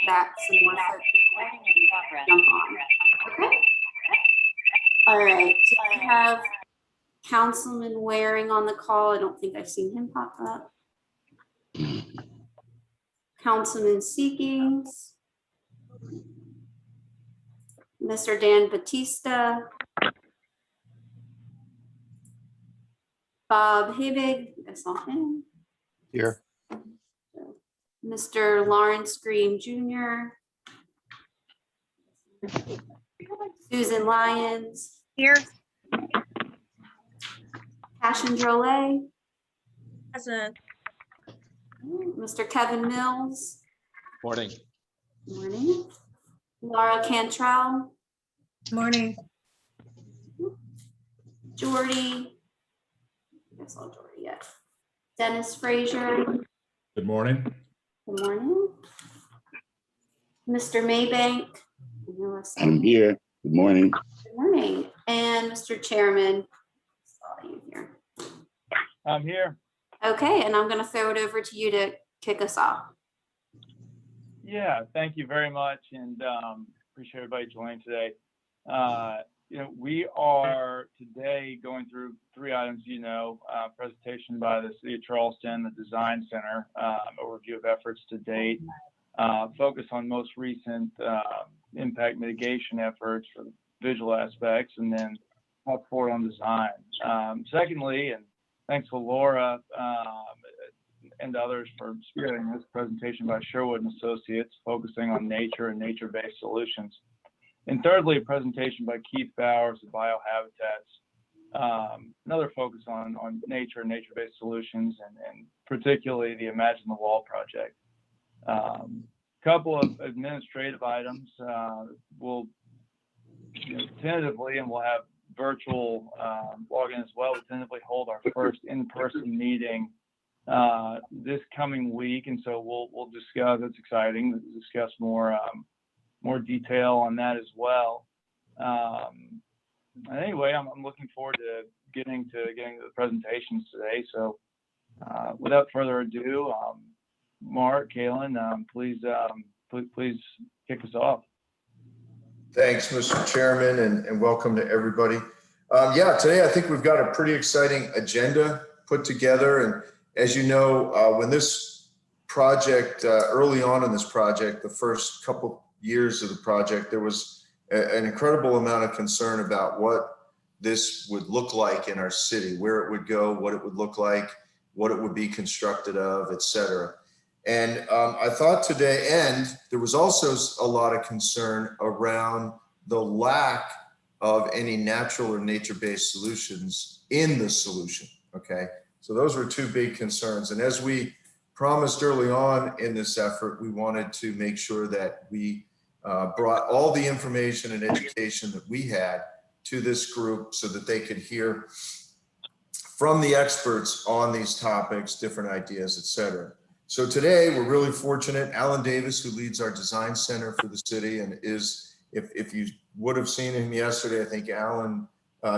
back some more folks jump on. Okay. All right. So I have Councilman Waring on the call. I don't think I've seen him pop up. Councilman Seekings. Mr. Dan Batista. Bob Habig, I saw him. Here. Mr. Lawrence Green Jr. Susan Lyons. Here. Passion Drolet. Present. Mr. Kevin Mills. Morning. Morning. Laura Cantrell. Morning. Jordy. I saw Jordy, yes. Dennis Frazier. Good morning. Good morning. Mr. Maybank. I'm here. Good morning. Good morning. And Mr. Chairman. Saw you here. I'm here. Okay, and I'm going to throw it over to you to kick us off. Yeah, thank you very much, and appreciate everybody joining today. We are today going through 3 items, presentation by the City of Charleston, the Design Center, overview of efforts to date, focus on most recent impact mitigation efforts for the visual aspects, and then path forward on design. Secondly, and thanks to Laura and others for spearheading this presentation by Sherwood and Associates, focusing on nature and nature-based solutions. And thirdly, a presentation by Keith Bowers of Biohabitats, another focus on nature and nature-based solutions, and particularly the Imagine the Wall project. Couple of administrative items. We'll tentatively, and we'll have virtual login as well, we'll tentatively hold our first in-person meeting this coming week, and so we'll discuss. It's exciting to discuss more detail on that as well. Anyway, I'm looking forward to getting to the presentations today. So without further ado, Mark, Kaylin, please kick us off. Thanks, Mr. Chairman, and welcome to everybody. Today I think we've got a pretty exciting agenda put together. And as you know, when this project, early on in this project, the first couple years of the project, there was an incredible amount of concern about what this would look like in our city, where it would go, what it would look like, what it would be constructed of, et cetera. And I thought today, and there was also a lot of concern around the lack of any natural or nature-based solutions in the solution, okay? So those were 2 big concerns. And as we promised early on in this effort, we wanted to make sure that we brought all the information and education that we had to this group so that they could hear from the experts on these topics, different ideas, et cetera. So today we're really fortunate. Alan Davis, who leads our design center for the city and is, if you would have seen him yesterday, I think Alan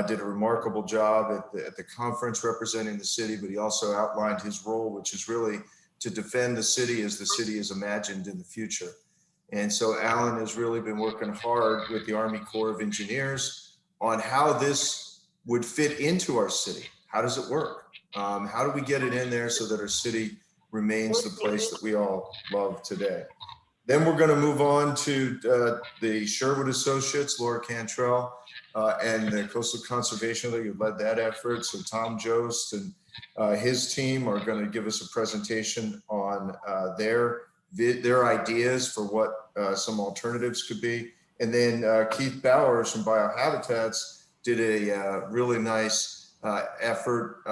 did a remarkable job at the conference representing the city, but he also outlined his role, which is really to defend the city as the city is imagined in the future. And so Alan has really been working hard with the Army Corps of Engineers on how this would fit into our city. How does it work? How do we get it in there so that our city remains the place that we all love today? Then we're going to move on to the Sherwood Associates, Laura Cantrell, and the Coastal Conservation League, who led that effort. So Tom Jost and his team are going to give us a presentation on their ideas for what some alternatives could be. And then Keith Bowers from Biohabitats did a really nice effort,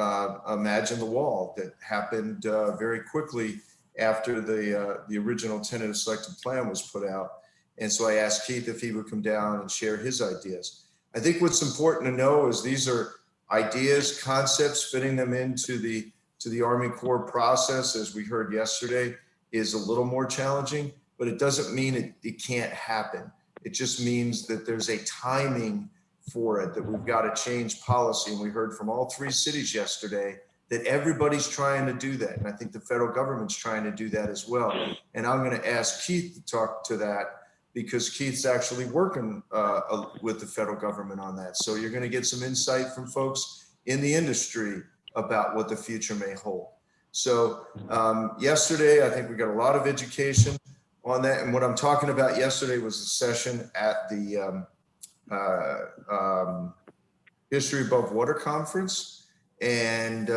Imagine the Wall, that happened very quickly after the original tentative selected plan was put out. And so I asked Keith if he would come down and share his ideas. I think what's important to know is these are ideas, concepts, fitting them into the Army Corps process, as we heard yesterday, is a little more challenging, but it doesn't mean it can't happen. It just means that there's a timing for it, that we've got to change policy. And we heard from all 3 cities yesterday that everybody's trying to do that. And I think the federal government's trying to do that as well. And I'm going to ask Keith to talk to that because Keith's actually working with the federal government on that. So you're going to get some insight from folks in the industry about what the future may hold. So yesterday, I think we got a lot of education on that. And what I'm talking about yesterday was a session at the History Above Water Conference. And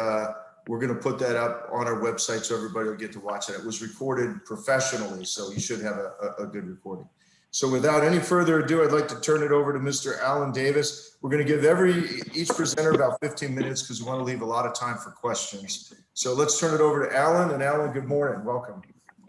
we're going to put that up on our website so everybody will get to watch it. It was recorded professionally, so you should have a good recording. So without any further ado, I'd like to turn it over to Mr. Alan Davis. We're going to give each presenter about 15 minutes because we want to leave a lot of time for questions. So let's turn it over to Alan. And Alan, good morning. Welcome.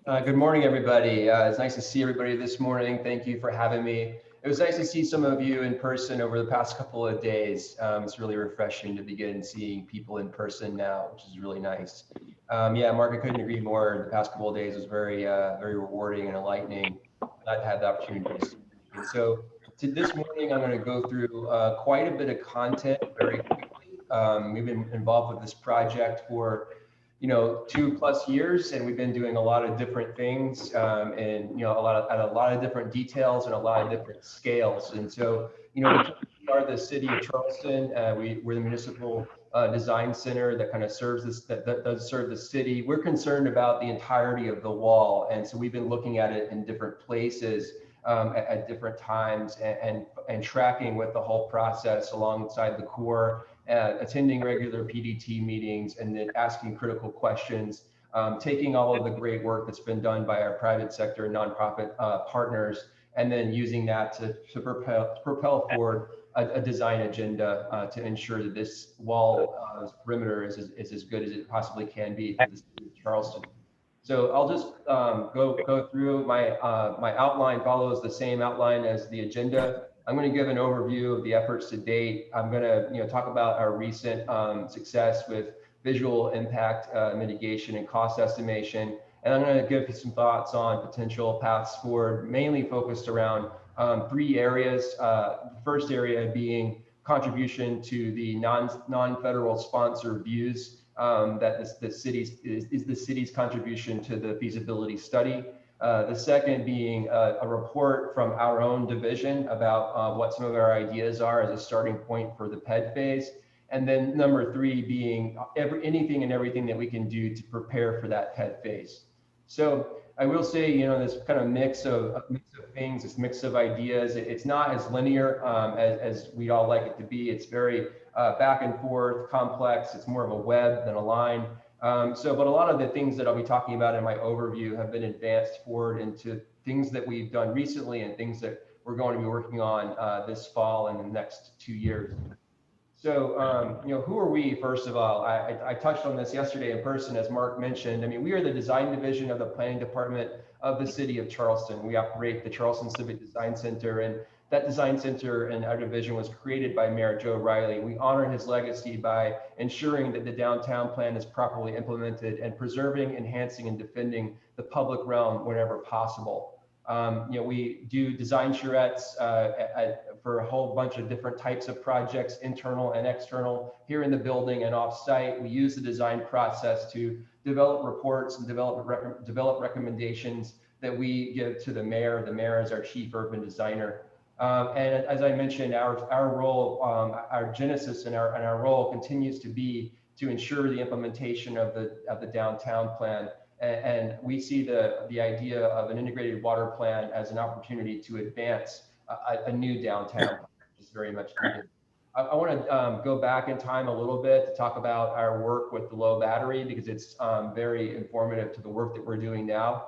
Good morning, everybody. It's nice to see everybody this morning. Thank you for having me. It was nice to see some of you in person over the past couple of days. It's really refreshing to begin seeing people in person now, which is really nice. Yeah, Mark, I couldn't agree more. The past couple of days was very rewarding and enlightening. Glad to have the opportunity to see you. So this morning, I'm going to go through quite a bit of content very quickly. We've been involved with this project for 2+ years, and we've been doing a lot of different things, and a lot of different details and a lot of different scales. And so, we are the city of Charleston. We're the municipal design center that kind of serves this, that does serve the city. We're concerned about the entirety of the wall, and so we've been looking at it in different places at different times, and tracking with the whole process alongside the Corps. Attending regular PDT meetings, and then asking critical questions, taking all of the great work that's been done by our private sector and nonprofit partners, and then using that to propel forward a design agenda to ensure that this wall perimeter is as good as it possibly can be for the city of Charleston. So I'll just go through my outline. Follows the same outline as the agenda. I'm going to give an overview of the efforts to date. I'm going to talk about our recent success with visual impact mitigation and cost estimation. And I'm going to give some thoughts on potential paths forward, mainly focused around 3 areas. The first area being contribution to the non-federal sponsor views that the city's contribution to the feasibility study. The second being a report from our own division about what some of our ideas are as a starting point for the PED phase. And then number 3 being anything and everything that we can do to prepare for that PED phase. So I will say, this kind of mix of things, this mix of ideas, it's not as linear as we'd all like it to be. It's very back and forth, complex. It's more of a web than a line. But a lot of the things that I'll be talking about in my overview have been advanced forward into things that we've done recently and things that we're going to be working on this fall and the next 2 years. So, who are we, first of all? I touched on this yesterday in person, as Mark mentioned. I mean, we are the design division of the planning department of the city of Charleston. We operate the Charleston Civic Design Center, and that design center and our division was created by Mayor Joe Riley. We honor his legacy by ensuring that the downtown plan is properly implemented and preserving, enhancing, and defending the public realm whenever possible. We do design charrettes for a whole bunch of different types of projects, internal and external, here in the building and off-site. We use the design process to develop reports and develop recommendations that we give to the mayor. The mayor is our chief urban designer. And as I mentioned, our role, our genesis and our role continues to be to ensure the implementation of the downtown plan. And we see the idea of an integrated water plan as an opportunity to advance a new downtown, which is very much needed. I want to go back in time a little bit to talk about our work with the low battery, because it's very informative to the work that we're doing now.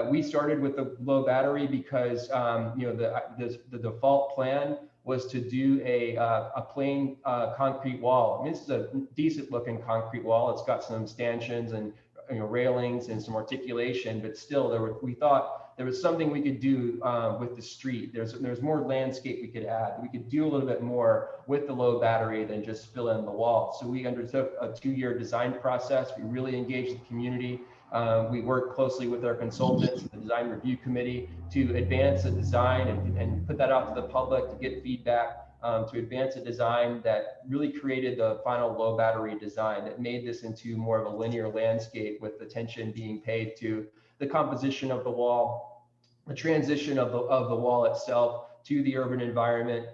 We started with the low battery because the default plan was to do a plain concrete wall. I mean, this is a decent looking concrete wall. It's got some stanchions and railings and some articulation, but still we thought there was something we could do with the street. There's more landscape we could add. We could do a little bit more with the low battery than just fill in the wall. So we undertook a 2-year design process. We really engaged the community. We worked closely with our consultants, the design review committee, to advance the design and put that out to the public to get feedback to advance a design that really created the final low battery design that made this into more of a linear landscape, with attention being paid to the composition of the wall, the transition of the wall itself to the urban environment,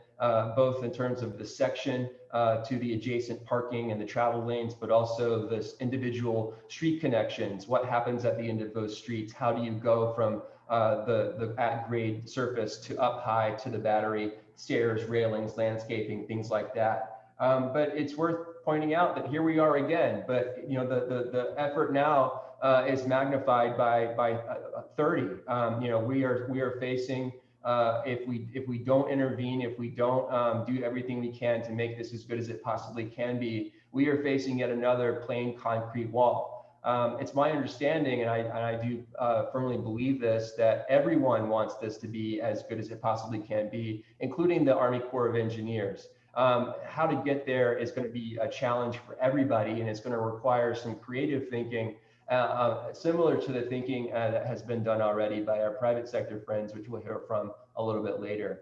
both in terms of the section to the adjacent parking and the travel lanes, but also this individual street connections. What happens at the end of those streets? How do you go from the at-grade surface to up high to the battery, stairs, railings, landscaping, things like that. But it's worth pointing out that here we are again, but you know, the effort now is magnified by 30. You know, we are facing, if we don't intervene, if we don't do everything we can to make this as good as it possibly can be, we are facing yet another plain concrete wall. It's my understanding, and I do firmly believe this, that everyone wants this to be as good as it possibly can be, including the Army Corps of Engineers. How to get there is going to be a challenge for everybody, and it's going to require some creative thinking, similar to the thinking that has been done already by our private sector friends, which we'll hear from a little bit later.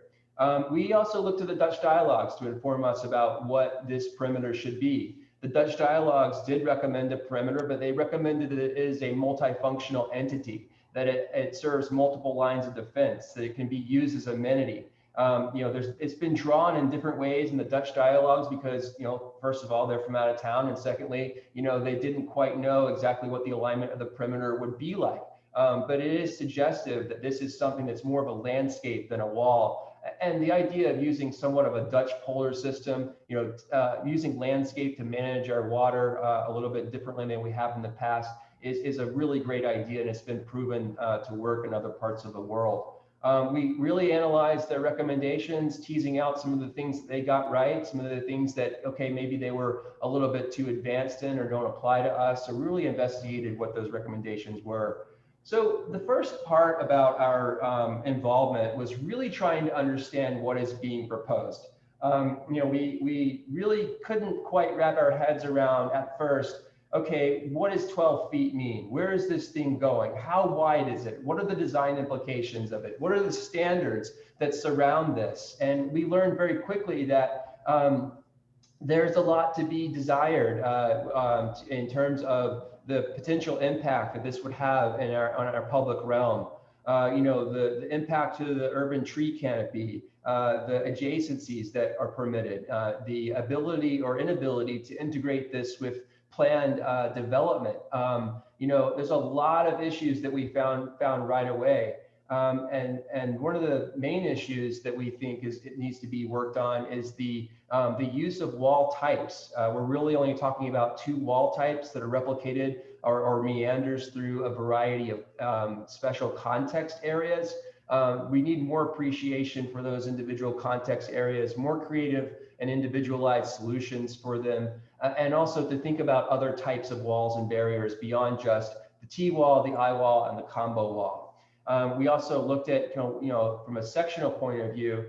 We also looked to the Dutch dialogues to inform us about what this perimeter should be. The Dutch dialogues did recommend a perimeter, but they recommended that it is a multifunctional entity, that it serves multiple lines of defense, that it can be used as amenity. You know, it's been drawn in different ways in the Dutch dialogues because, you know, first of all, they're from out of town, and secondly, you know, they didn't quite know exactly what the alignment of the perimeter would be like. But it is suggestive that this is something that's more of a landscape than a wall. And the idea of using somewhat of a Dutch polar system, you know, using landscape to manage our water a little bit differently than we have in the past is a really great idea, and it's been proven to work in other parts of the world. We really analyzed their recommendations, teasing out some of the things that they got right, some of the things that, okay, maybe they were a little bit too advanced in or don't apply to us. So we really investigated what those recommendations were. So the first part about our involvement was really trying to understand what is being proposed. You know, we really couldn't quite wrap our heads around at first, okay, what does 12 feet mean? Where is this thing going? How wide is it? What are the design implications of it? What are the standards that surround this? And we learned very quickly that there's a lot to be desired in terms of the potential impact that this would have on our public realm. You know, the impact to the urban tree canopy, the adjacencies that are permitted, the ability or inability to integrate this with planned development. You know, there's a lot of issues that we found right away. And one of the main issues that we think it needs to be worked on is the use of wall types. We're really only talking about 2 wall types that are replicated or meanders through a variety of special context areas. We need more appreciation for those individual context areas, more creative and individualized solutions for them, and also to think about other types of walls and barriers beyond just the T-wall, the I-wall, and the combo wall. We also looked at, you know, from a sectional point of view,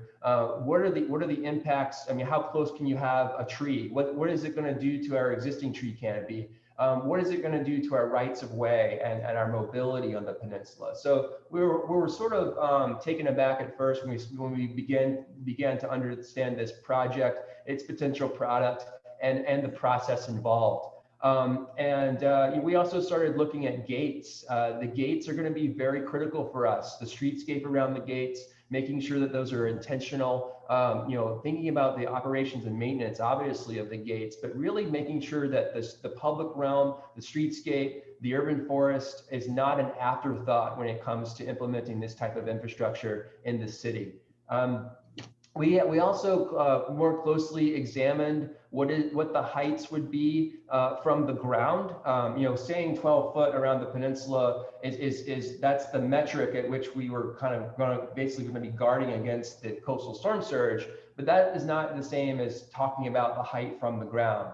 what are the impacts? I mean, how close can you have a tree? What is it going to do to our existing tree canopy? What is it going to do to our rights of way and our mobility on the peninsula? So we were sort of taken aback at first when we began to understand this project, its potential product, and the process involved. We also started looking at gates. The gates are going to be very critical for us. The streetscape around the gates, making sure that those are intentional, you know, thinking about the operations and maintenance, obviously, of the gates, but really making sure that the public realm, the streetscape, the urban forest is not an afterthought when it comes to implementing this type of infrastructure in the city. We also more closely examined what the heights would be from the ground. You know, saying 12 foot around the peninsula that's the metric at which we were kind of basically going to be guarding against the coastal storm surge, but that is not the same as talking about the height from the ground.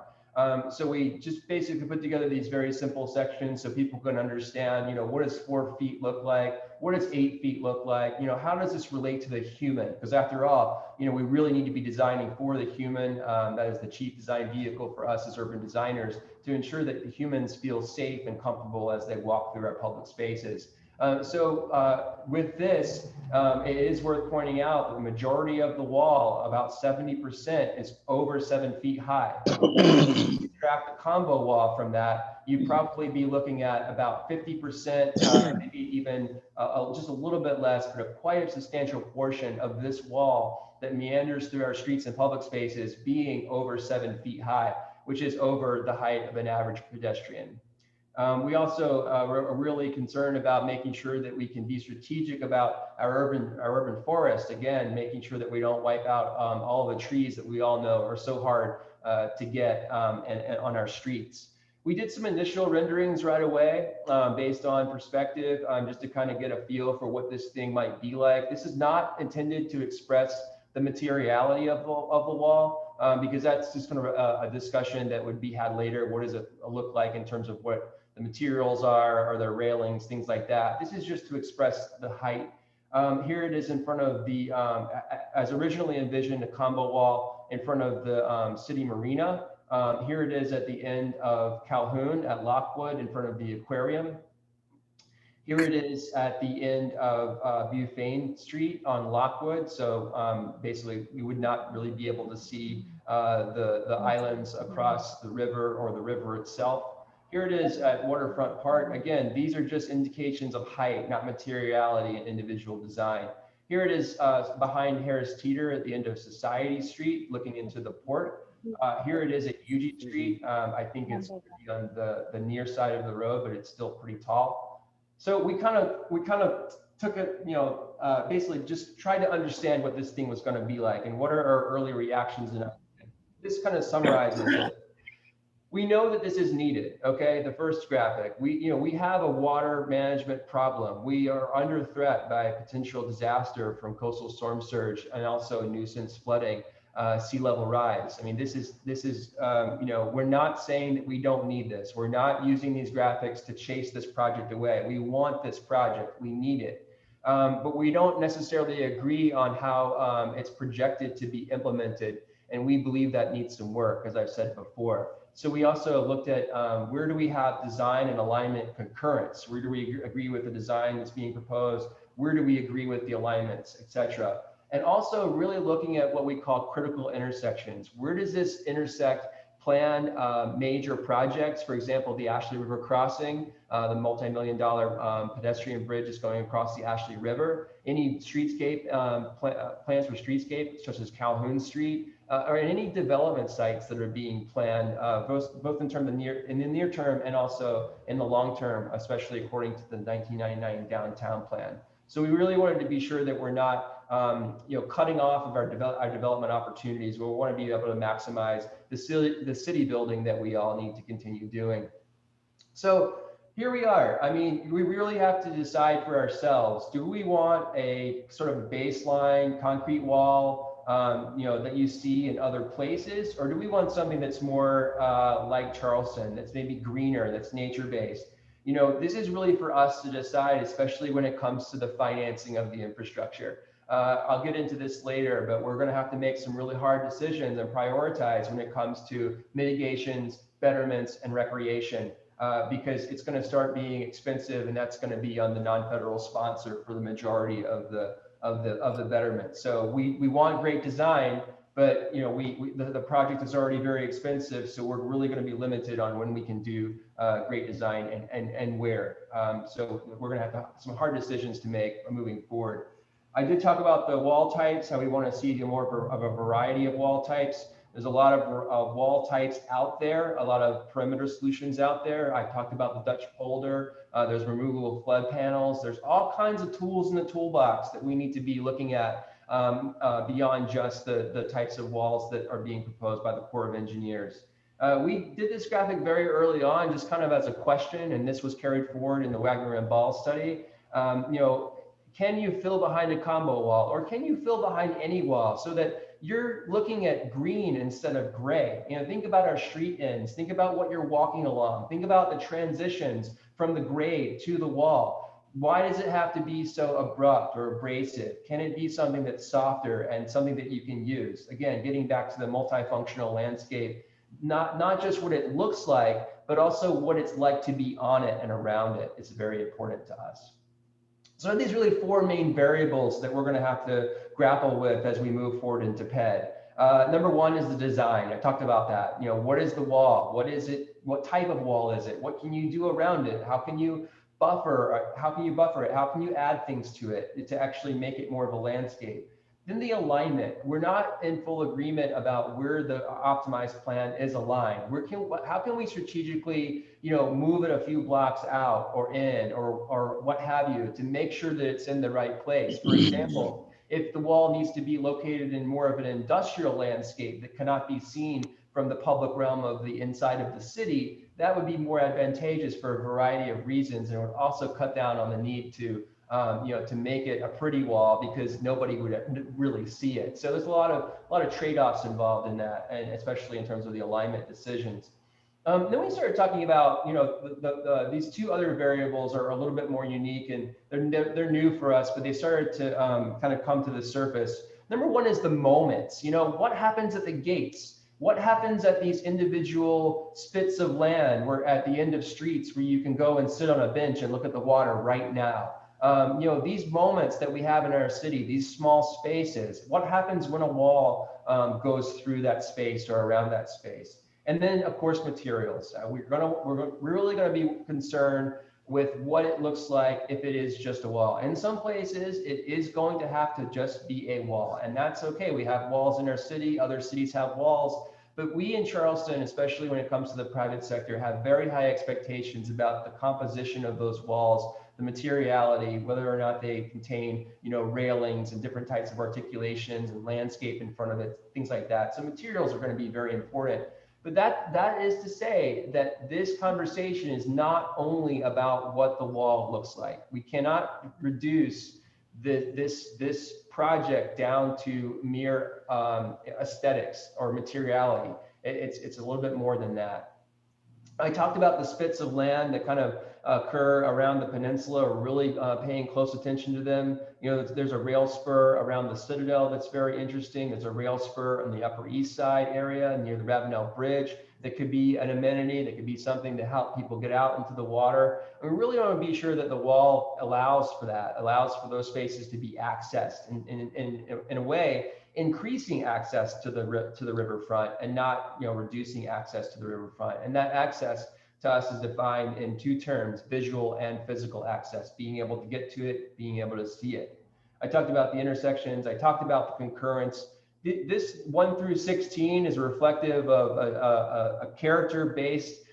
So we just basically put together these very simple sections so people can understand, you know, what does 4 feet look like? What does 8 feet look like? You know, how does this relate to the human? Because after all, you know, we really need to be designing for the human. That is the chief design vehicle for us as urban designers, to ensure that the humans feel safe and comfortable as they walk through our public spaces. With this, it is worth pointing out that the majority of the wall, about 70%, is over 7 feet high. If you subtract the combo wall from that, you'd probably be looking at about 50%, maybe even just a little bit less, but quite a substantial portion of this wall that meanders through our streets and public spaces being over 7 feet high, which is over the height of an average pedestrian. We also are really concerned about making sure that we can be strategic about our urban forest. Again, making sure that we don't wipe out all the trees that we all know are so hard to get and on our streets. We did some initial renderings right away based on perspective, just to kind of get a feel for what this thing might be like. This is not intended to express the materiality of the wall, because that's just kind of a discussion that would be had later. What does it look like in terms of what the materials are there railings, things like that. This is just to express the height. Here it is in front of the, as originally envisioned, a combo wall in front of the city marina. Here it is at the end of Calhoun at Lockwood in front of the aquarium. Here it is at the end of Bufane Street on Lockwood. So basically, we would not really be able to see the islands across the river or the river itself. Here it is at Waterfront Park. Again, these are just indications of height, not materiality and individual design. Here it is behind Harris Teeter at the end of Society Street, looking into the port. Here it is at Eugene Street. I think it's on the near side of the road, but it's still pretty tall. So we kind of took it, basically just tried to understand what this thing was going to be like and what are our early reactions. And this kind of summarizes it. We know that this is needed, okay? The first graphic, we have a water management problem. We are under threat by potential disaster from coastal storm surge and also nuisance flooding, sea level rise. I mean, this is we're not saying that we don't need this. We're not using these graphics to chase this project away. We want this project, we need it. But we don't necessarily agree on how it's projected to be implemented. And we believe that needs some work, as I've said before. So we also looked at where do we have design and alignment concurrence? Where do we agree with the design that's being proposed? Where do we agree with the alignments, et cetera? And also really looking at what we call critical intersections. Where does this intersect planned major projects? For example, the Ashley River crossing, the multi-million-dollar pedestrian bridge is going across the Ashley River. Any streetscape plans for streetscape, such as Calhoun Street, or any development sites that are being planned, both in terms of in the near term and also in the long term, especially according to the 1999 downtown plan. So we really wanted to be sure that we're not, cutting off of our development opportunities. We want to be able to maximize the city building that we all need to continue doing. So here we are. I mean, we really have to decide for ourselves. Do we want a sort of baseline concrete wall, that you see in other places, or do we want something that's more like Charleston, that's maybe greener, that's nature-based? This is really for us to decide, especially when it comes to the financing of the infrastructure. I'll get into this later, but we're going to have to make some really hard decisions and prioritize when it comes to mitigations, betterments, and recreation, because it's going to start being expensive, and that's going to be on the non-federal sponsor for the majority of the betterment. So we want great design, but the project is already very expensive, so we're really going to be limited on when we can do great design and where. So we're going to have some hard decisions to make moving forward. I did talk about the wall types, how we want to see more of a variety of wall types. There's a lot of wall types out there, a lot of perimeter solutions out there. I talked about the Dutch polder. There's removable flood panels. There's all kinds of tools in the toolbox that we need to be looking at beyond just the types of walls that are being proposed by the Corps of Engineers. We did this graphic very early on, just kind of as a question, and this was carried forward in the Wagner and Ball study. Can you fill behind a combo wall, or can you fill behind any wall so that you're looking at green instead of gray? Think about our street ends, think about what you're walking along, think about the transitions from the grade to the wall. Why does it have to be so abrupt or abrasive? Can it be something that's softer and something that you can use? Again, getting back to the multifunctional landscape, not just what it looks like, but also what it's like to be on it and around it is very important to us. So these really four main variables that we're going to have to grapple with as we move forward into PED. Number one is the design. I talked about that. You know, what is the wall? What is it? What type of wall is it? What can you do around it? How can you buffer? How can you buffer it? How can you add things to it to actually make it more of a landscape? Then the alignment. We're not in full agreement about where the optimized plan is aligned. How can we strategically, you know, move it a few blocks out or in or what have you to make sure that it's in the right place? For example, if the wall needs to be located in more of an industrial landscape that cannot be seen from the public realm of the inside of the city, that would be more advantageous for a variety of reasons, and it would also cut down on the need to you know, to make it a pretty wall because nobody would really see it. So there's a lot of trade-offs involved in that, and especially in terms of the alignment decisions. Then we started talking about, you know, these two other variables are a little bit more unique, and they're new for us, but they started to kind of come to the surface. Number one is the moments. You know, what happens at the gates? What happens at these individual spits of land, where at the end of streets where you can go and sit on a bench and look at the water right now? You know, these moments that we have in our city, these small spaces, what happens when a wall goes through that space or around that space? And then, of course, materials. We're really going to be concerned with what it looks like if it is just a wall. In some places, it is going to have to just be a wall, and that's okay. We have walls in our city. Other cities have walls. But we in Charleston, especially when it comes to the private sector, have very high expectations about the composition of those walls, the materiality, whether or not they contain, you know, railings and different types of articulations and landscape in front of it, things like that. So materials are going to be very important. But that is to say that this conversation is not only about what the wall looks like. We cannot reduce this project down to mere aesthetics or materiality. It's a little bit more than that. I talked about the spits of land that kind of occur around the peninsula, or really paying close attention to them. You know, there's a rail spur around the Citadel that's very interesting. There's a rail spur on the Upper East Side area near the Ravenel Bridge that could be an amenity, that could be something to help people get out into the water. And we really want to be sure that the wall allows for that, allows for those spaces to be accessed in a way, increasing access to the riverfront and not, you know, reducing access to the riverfront. And that access to us is defined in two terms: visual and physical access, being able to get to it, being able to see it. I talked about the intersections. I talked about the concurrence. This 1 through 16 is reflective of a character-based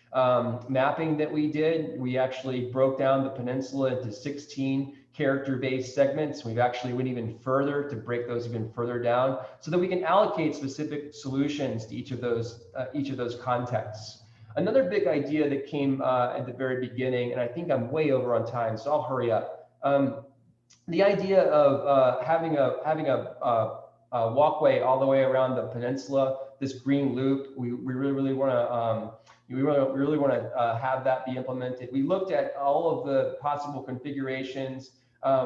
mapping that we did. We actually broke down the peninsula into 16 character-based segments. We've actually went even further to break those even further down so that we can allocate specific solutions to each of those contexts. Another big idea that came at the very beginning, and I think I'm way over on time, so I'll hurry up. The idea of having a walkway all the way around the peninsula, this green loop, we really want to have that be implemented. We looked at all of the possible configurations.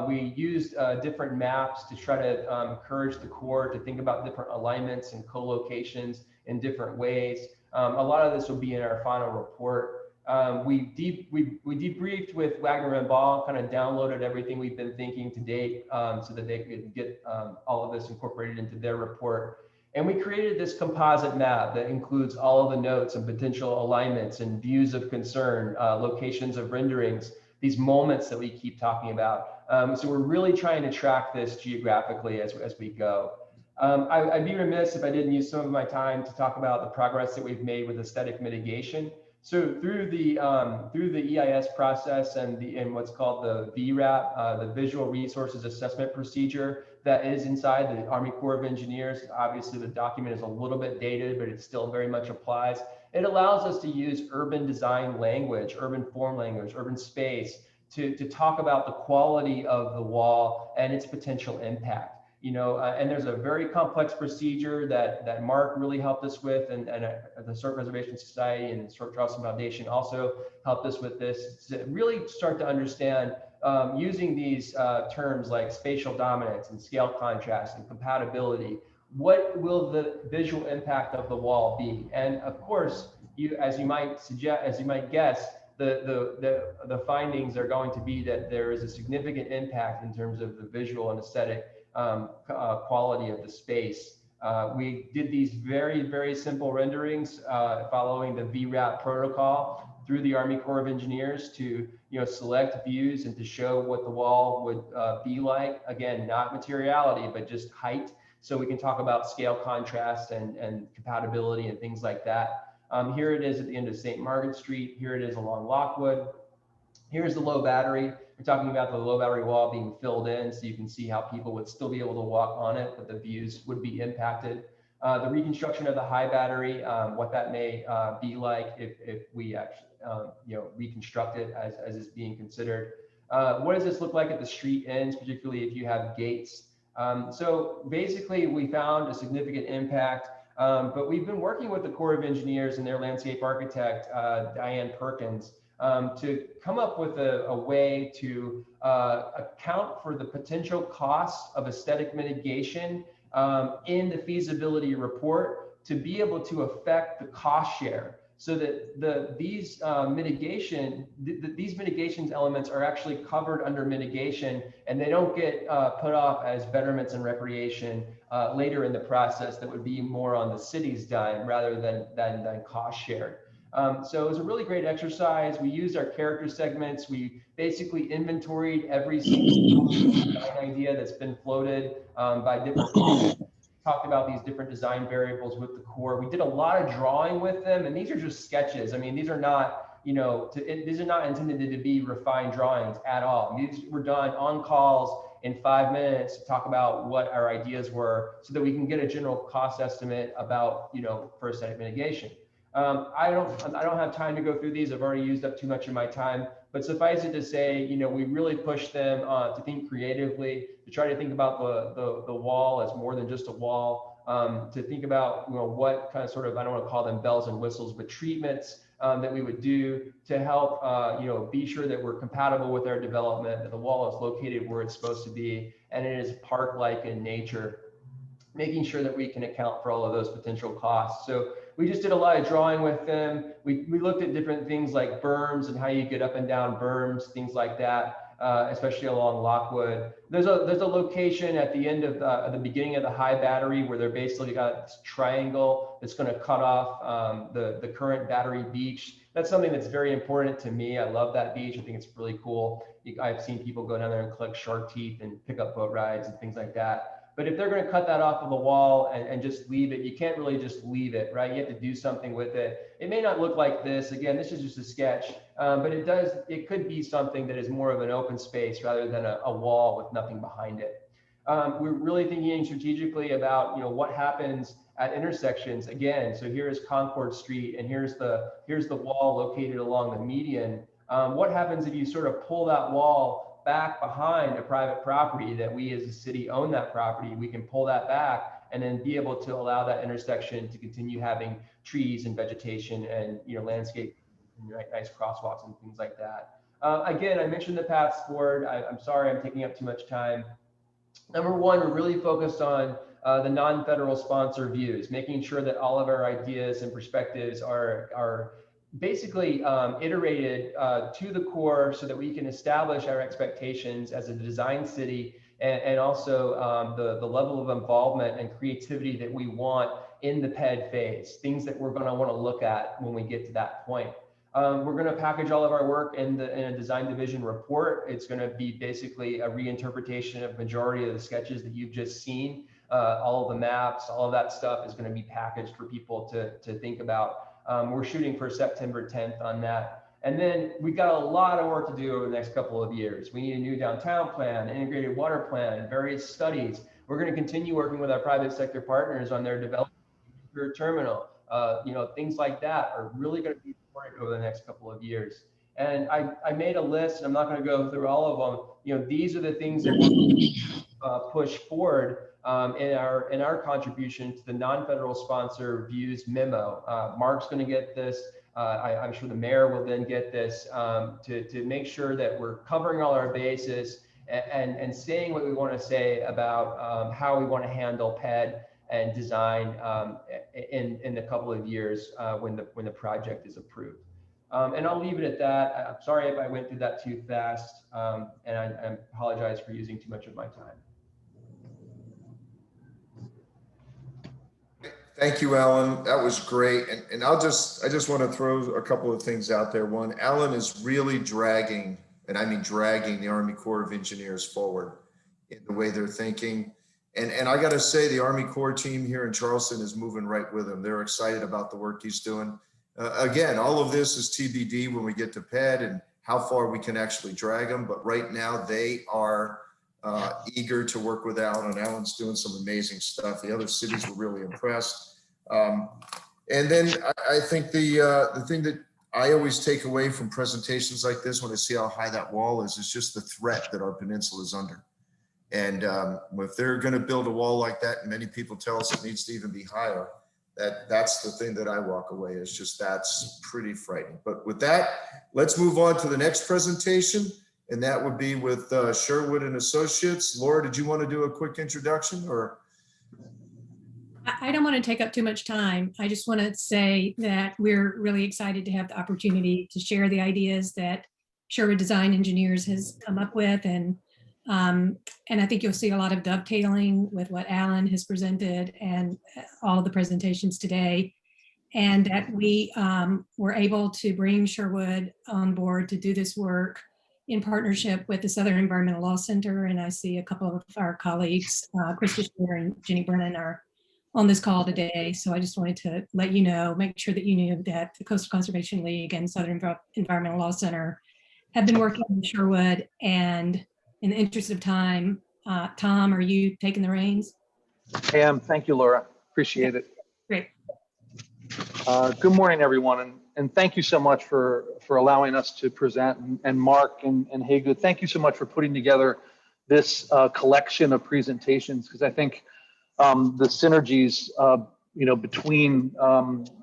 We used different maps to try to encourage the Corps to think about different alignments and co-locations in different ways. A lot of this will be in our final report. We debriefed with Wagner and Ball, kind of downloaded everything we've been thinking to date so that they could get all of this incorporated into their report. And we created this composite map that includes all of the notes and potential alignments and views of concern, locations of renderings, these moments that we keep talking about. So we're really trying to track this geographically as we go. I'd be remiss if I didn't use some of my time to talk about the progress that we've made with aesthetic mitigation. So through the EIS process and what's called the VRAP, the Visual Resources Assessment Procedure, that is inside the Army Corps of Engineers. Obviously, the document is a little bit dated, but it still very much applies. It allows us to use urban design language, urban form language, urban space to talk about the quality of the wall and its potential impact. You know, and there's a very complex procedure that Mark really helped us with, and the Historic Preservation Society and the Historic Charleston Foundation also helped us with this, to really start to understand using these terms like spatial dominance and scale contrast and compatibility. What will the visual impact of the wall be? And of course, as you might guess, the findings are going to be that there is a significant impact in terms of the visual and aesthetic quality of the space. We did these very simple renderings following the VRAP protocol through the Army Corps of Engineers to select views and to show what the wall would be like. Again, not materiality, but just height. So we can talk about scale contrast and compatibility and things like that. Here it is at the end of St. Margaret Street. Here it is along Lockwood. Here's the low battery. We're talking about the low battery wall being filled in, so you can see how people would still be able to walk on it, but the views would be impacted. The reconstruction of the high battery, what that may be like if we actually reconstruct it as is being considered. What does this look like at the street ends, particularly if you have gates? So basically, we found a significant impact, but we've been working with the Corps of Engineers and their landscape architect, Diane Perkins, to come up with a way to account for the potential costs of aesthetic mitigation in the feasibility report to be able to affect the cost share, so that these mitigations elements are actually covered under mitigation, and they don't get put off as betterments and recreation later in the process that would be more on the city's dime rather than cost shared. So it was a really great exercise. We used our character segments. We basically inventoried every single design idea that's been floated by different people. Talked about these different design variables with the Corps. We did a lot of drawing with them, and these are just sketches. I mean, these are not, these are not intended to be refined drawings at all. These were done on calls in 5 minutes to talk about what our ideas were, so that we can get a general cost estimate about, for aesthetic mitigation. I don't have time to go through these. I've already used up too much of my time, but suffice it to say, we really push them to think creatively, to try to think about the wall as more than just a wall, to think about, what kind of sort of, I don't want to call them bells and whistles, but treatments that we would do to help, be sure that we're compatible with our development, that the wall is located where it's supposed to be, and it is park-like in nature, making sure that we can account for all of those potential costs. So we just did a lot of drawing with them. We looked at different things like berms and how you get up and down berms, things like that, especially along Lockwood. There's a location at the end of the beginning of the high battery where they're basically got this triangle that's going to cut off the current battery beach. That's something that's very important to me. I love that beach. I think it's really cool. I've seen people go down there and collect shark teeth and pick up boat rides and things like that. But if they're going to cut that off of the wall and just leave it, you can't really just leave it, right? You have to do something with it. It may not look like this. Again, this is just a sketch, but it could be something that is more of an open space rather than a wall with nothing behind it. We're really thinking strategically about, what happens at intersections. Again, so here is Concord Street, and here's the wall located along the median. What happens if you sort of pull that wall back behind a private property that we as a city own that property? We can pull that back and then be able to allow that intersection to continue having trees and vegetation and landscape, nice crosswalks and things like that. Again, I mentioned the paths forward. I'm sorry I'm taking up too much time. Number one, we're really focused on the non-federal sponsor views, making sure that all of our ideas and perspectives are basically iterated to the core so that we can establish our expectations as a design city, and also the level of involvement and creativity that we want in the PED phase, things that we're going to want to look at when we get to that point. We're going to package all of our work in a design division report. It's going to be basically a reinterpretation of majority of the sketches that you've just seen. All of the maps, all of that stuff is going to be packaged for people to think about. We're shooting for September 10th on that. And then we've got a lot of work to do over the next couple of years. We need a new downtown plan, integrated water plan, various studies. We're going to continue working with our private sector partners on their development terminal. Things like that are really going to be important over the next couple of years. And I made a list, and I'm not going to go through all of them. These are the things that we'll push forward in our contribution to the non-federal sponsor views memo. Mark's going to get this. I'm sure the mayor will then get this to make sure that we're covering all our bases and saying what we want to say about how we want to handle PED and design in a couple of years when the project is approved. And I'll leave it at that. I'm sorry if I went through that too fast, and I apologize for using too much of my time. Thank you, Alan. That was great. And I just want to throw a couple of things out there. One, Alan is really dragging, and I mean dragging, the Army Corps of Engineers forward in the way they're thinking. And I got to say, the Army Corps team here in Charleston is moving right with him. They're excited about the work he's doing. Again, all of this is TBD when we get to PED and how far we can actually drag them. But right now they are eager to work with Alan, and Alan's doing some amazing stuff. The other cities were really impressed. And then I think the thing that I always take away from presentations like this when I see how high that wall is just the threat that our peninsula is under. And if they're going to build a wall like that, and many people tell us it needs to even be higher, that's the thing that I walk away is just that's pretty frightening. But with that, let's move on to the next presentation. And that would be with Sherwood and Associates. Laura, did you want to do a quick introduction or? I don't want to take up too much time. I just want to say that we're really excited to have the opportunity to share the ideas that Sherwood Design Engineers has come up with. And I think you'll see a lot of dovetailing with what Alan has presented and all of the presentations today. And that we were able to bring Sherwood on board to do this work in partnership with the Southern Environmental Law Center. And I see a couple of our colleagues, Krista Shear and Jenny Brennan, are on this call today. So I just wanted to let you know, make sure that you knew that the Coastal Conservation League and Southern Environmental Law Center have been working with Sherwood. And in the interest of time, Tom, are you taking the reins? I am. Thank you, Laura. Appreciate it. Great. Good morning, everyone. And thank you so much for allowing us to present. And Mark and Haygood, thank you so much for putting together this collection of presentations, because I think the synergies between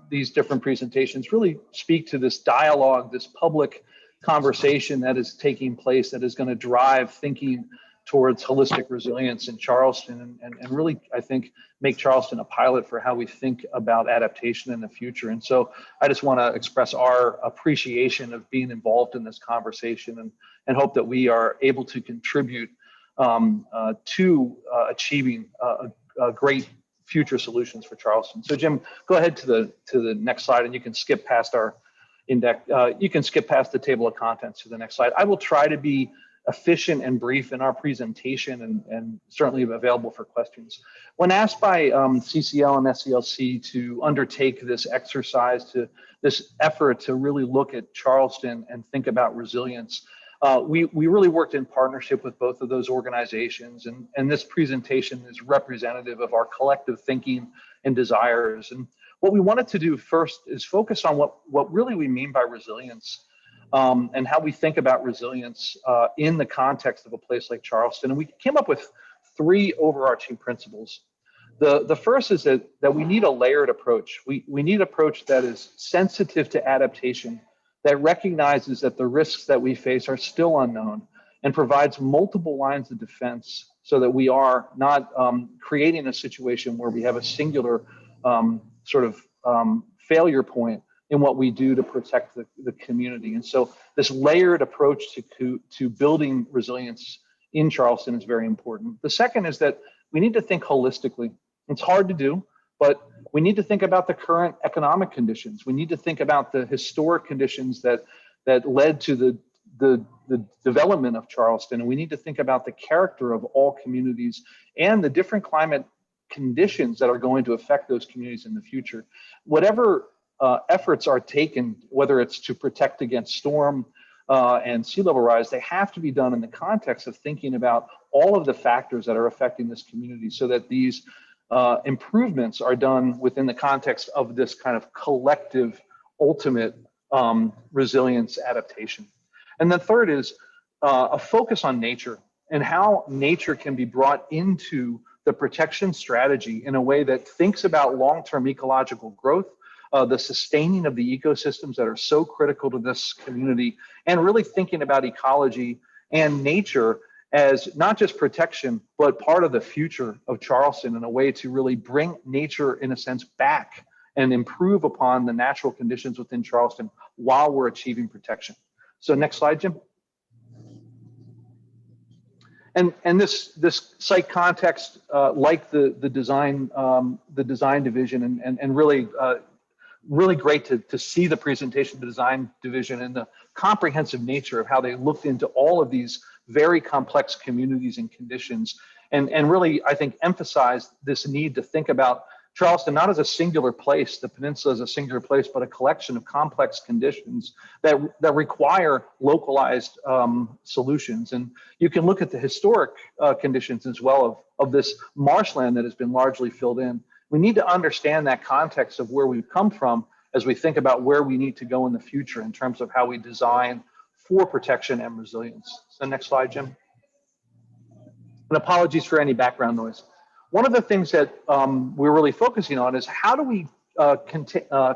these different presentations really speak to this dialogue, this public conversation that is taking place that is going to drive thinking towards holistic resilience in Charleston and really, I think, make Charleston a pilot for how we think about adaptation in the future. And so I just want to express our appreciation of being involved in this conversation and hope that we are able to contribute to achieving great future solutions for Charleston. So Jim, go ahead to the next slide, and you can skip past our index. You can skip past the table of contents to the next slide. I will try to be efficient and brief in our presentation and certainly available for questions. When asked by CCL and SCLC to undertake this exercise, this effort to really look at Charleston and think about resilience, we really worked in partnership with both of those organizations, and this presentation is representative of our collective thinking and desires. And what we wanted to do first is focus on what really we mean by resilience, and how we think about resilience in the context of a place like Charleston. And we came up with three overarching principles. The first is that we need a layered approach. We need an approach that is sensitive to adaptation, that recognizes that the risks that we face are still unknown, and provides multiple lines of defense so that we are not creating a situation where we have a singular failure point in what we do to protect the community. And so this layered approach to building resilience in Charleston is very important. The second is that we need to think holistically. It's hard to do, but we need to think about the current economic conditions. We need to think about the historic conditions that led to the development of Charleston. And we need to think about the character of all communities and the different climate conditions that are going to affect those communities in the future. Whatever efforts are taken, whether it's to protect against storm and sea level rise, they have to be done in the context of thinking about all of the factors that are affecting this community, so that these improvements are done within the context of this kind of collective ultimate resilience adaptation. And the third is a focus on nature and how nature can be brought into the protection strategy in a way that thinks about long-term ecological growth, the sustaining of the ecosystems that are so critical to this community, and really thinking about ecology and nature as not just protection, but part of the future of Charleston in a way to really bring nature, in a sense, back and improve upon the natural conditions within Charleston while we're achieving protection. So next slide, Jim. And this site context, like the design division, and really really great to see the presentation of the design division and the comprehensive nature of how they looked into all of these very complex communities and conditions, and really, I think, emphasized this need to think about Charleston not as a singular place, the peninsula as a singular place, but a collection of complex conditions that require localized solutions. And you can look at the historic conditions as well of this marshland that has been largely filled in. We need to understand that context of where we've come from as we think about where we need to go in the future in terms of how we design for protection and resilience. So next slide, Jim. And apologies for any background noise. One of the things that we're really focusing on is how do we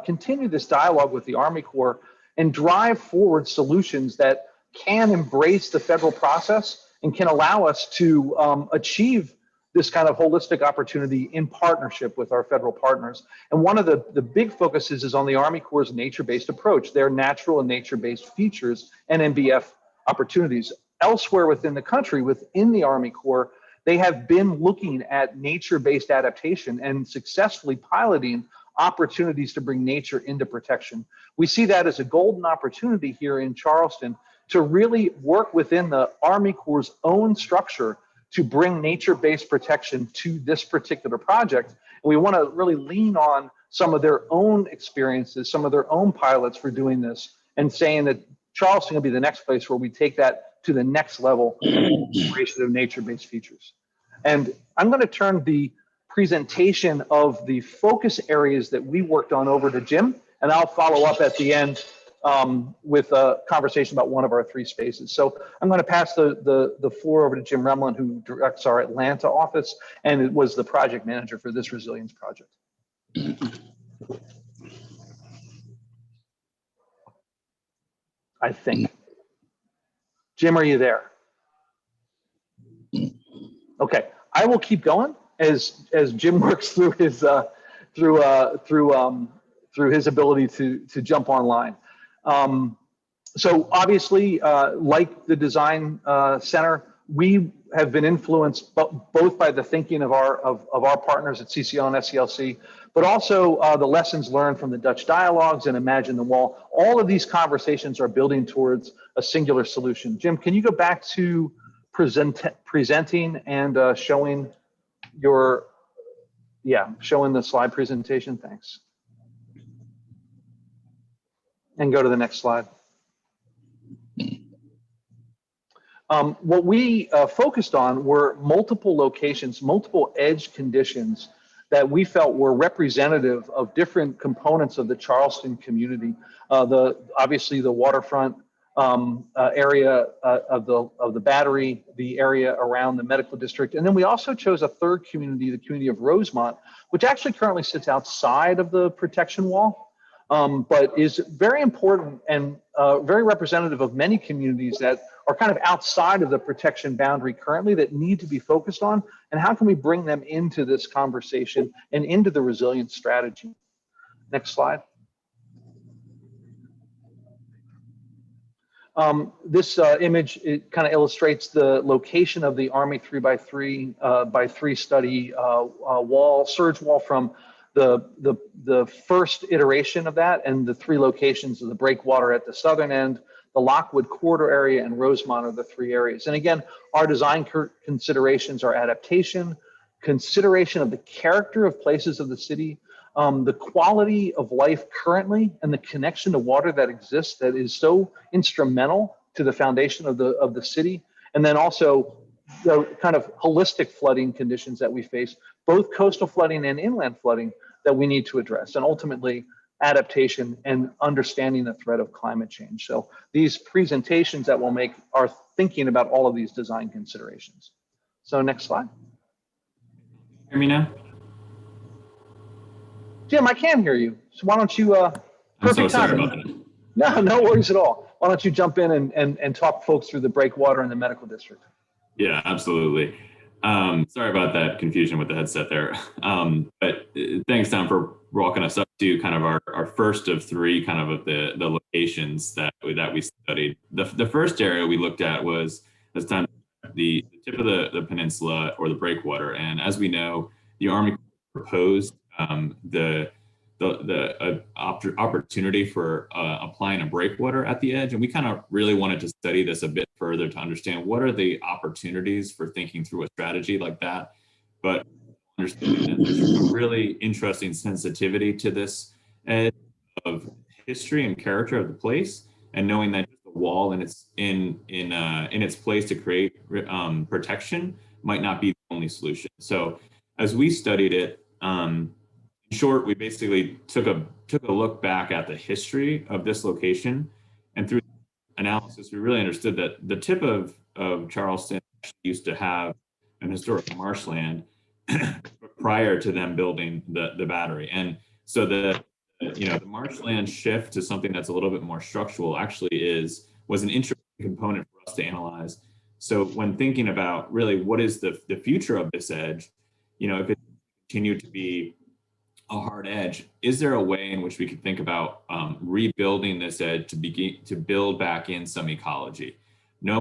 continue this dialogue with the Army Corps and drive forward solutions that can embrace the federal process and can allow us to achieve this kind of holistic opportunity in partnership with our federal partners. And one of the big focuses is on the Army Corps' nature-based approach, their natural and nature-based features and NBF opportunities. Elsewhere within the country, within the Army Corps, they have been looking at nature-based adaptation and successfully piloting opportunities to bring nature into protection. We see that as a golden opportunity here in Charleston to really work within the Army Corps' own structure to bring nature-based protection to this particular project. And we want to really lean on some of their own experiences, some of their own pilots for doing this, and saying that Charleston will be the next place where we take that to the next level of integration of nature-based features. And I'm going to turn the presentation of the focus areas that we worked on over to Jim, and I'll follow up at the end with a conversation about one of our 3 spaces. So I'm going to pass the floor over to Jim Remlin, who directs our Atlanta office, and it was the project manager for this resilience project. I think. Jim, are you there? Okay, I will keep going as Jim works through his through his ability to jump online. So obviously, like the design center, we have been influenced both by the thinking of our partners at CCL and SCLC, but also the lessons learned from the Dutch dialogues and Imagine the Wall. All of these conversations are building towards a singular solution. Jim, can you go back to presenting and showing your, showing the slide presentation? Thanks. And go to the next slide. What we focused on were multiple locations, multiple edge conditions that we felt were representative of different components of the Charleston community. Obviously the waterfront area of the Battery, the area around the medical district, and then we also chose a third community, the community of Rosemont, which actually currently sits outside of the protection wall, but is very important and very representative of many communities that are kind of outside of the protection boundary currently that need to be focused on, and how can we bring them into this conversation and into the resilience strategy. Next slide. This image, it kind of illustrates the location of the Army 3x3 study wall, surge wall from the first iteration of that, and the 3 locations of the Breakwater at the southern end, the Lockwood Corridor area, and Rosemont are the 3 areas. And again, our design considerations are adaptation, consideration of the character of places of the city, the quality of life currently, and the connection to water that exists that is so instrumental to the foundation of the city. And then also the kind of holistic flooding conditions that we face, both coastal flooding and inland flooding, that we need to address, and ultimately adaptation and understanding the threat of climate change. So these presentations that we'll make are thinking about all of these design considerations. So next slide. Hear me now? Jim, I can hear you. So why don't you, I'm so perfect sorry timing. about that. No worries at all. Why don't you jump in and talk folks through the Breakwater and the medical district? Yeah, absolutely. Sorry about that confusion with the headset there. But thanks, Tom, for walking us up to kind of our first of three kind of the locations that we studied. The first area we looked at was, as Tom, the tip of the peninsula, or the breakwater. And as we know, the Army proposed the opportunity for applying a breakwater at the edge. And we kind of really wanted to study this a bit further to understand what are the opportunities for thinking through a strategy like that. But understanding that there's a really interesting sensitivity to this edge of history and character of the place, and knowing that the wall in its place to create protection might not be the only solution. So as we studied it, in short, we basically took a look back at the history of this location, and through analysis, we really understood that the tip of Charleston used to have an historic marshland prior to them building the battery. And so the marshland shift to something that's a little bit more structural actually was an interesting component for us to analyze. So when thinking about really what is the future of this edge, if it continued to be a hard edge, is there a way in which we could think about rebuilding this edge to build back in some ecology? No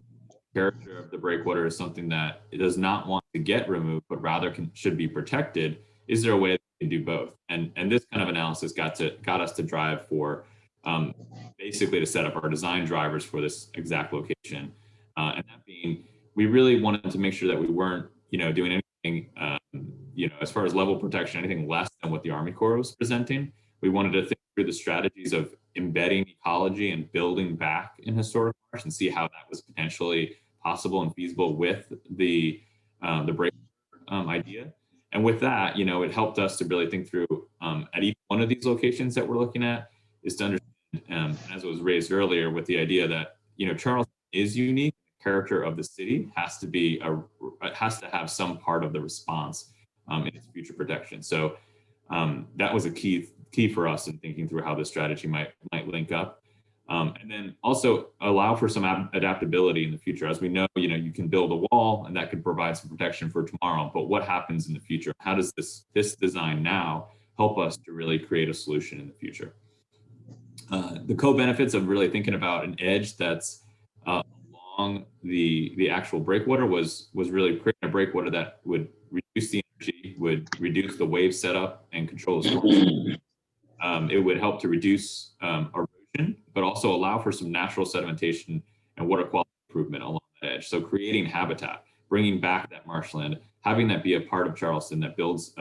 character of the breakwater is something that it does not want to get removed, but rather should be protected. Is there a way that we can do both? And this kind of analysis got us to drive for basically to set up our design drivers for this exact location. And that being, we really wanted to make sure that we weren't doing anything as far as level protection, anything less than what the Army Corps was presenting. We wanted to think through the strategies of embedding ecology and building back in historic marsh, and see how that was potentially possible and feasible with the break idea. And with that, it helped us to really think through at each one of these locations that we're looking at, is to understand, as it was raised earlier, with the idea that Charleston is unique. The character of the city has to have some part of the response in its future protection. So that was a key for us in thinking through how the strategy might link up. And then also allow for some adaptability in the future. As we know, you can build a wall and that could provide some protection for tomorrow, but what happens in the future? How does this design now help us to really create a solution in the future? The co-benefits of really thinking about an edge that's along the actual breakwater was really creating a breakwater that would reduce the energy, would reduce the wave setup and control the storm. It would help to reduce erosion, but also allow for some natural sedimentation and water quality improvement along that edge. So creating habitat, bringing back that marshland, having that be a part of Charleston that builds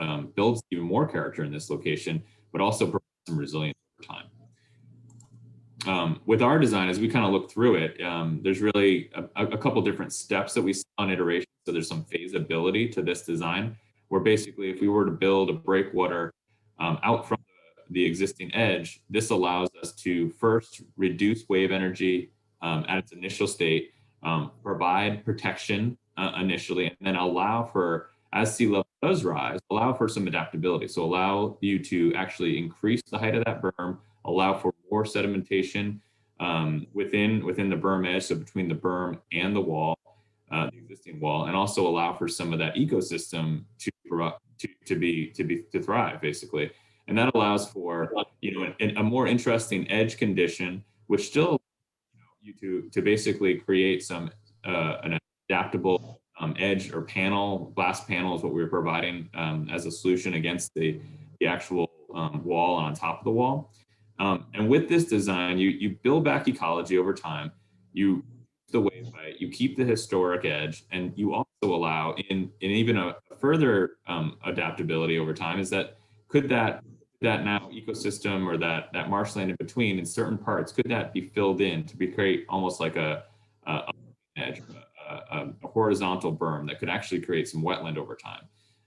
even more character in this location, but also provides some resilience over time. With our design, as we kind of look through it, there's really a couple different steps that we saw on iteration. So there's some phasability to this design, where basically if we were to build a breakwater out from the existing edge, this allows us to first reduce wave energy at its initial state, provide protection initially, and then allow for, as sea level does rise, allow for some adaptability. So allow you to actually increase the height of that berm, allow for more sedimentation within the berm edge, so between the berm and the wall, the existing wall, and also allow for some of that ecosystem to thrive, basically. And that allows for a more interesting edge condition, which still you to basically create some an adaptable edge or panel. Glass panel is what we're providing as a solution against the actual wall on top of the wall. And with this design, you build back ecology over time. You the wave height, you keep the historic edge, and you also allow in even a further adaptability over time. Is that could that now ecosystem or that marshland in between in certain parts, could that be filled in to create almost like a edge, a horizontal berm that could actually create some wetland over time?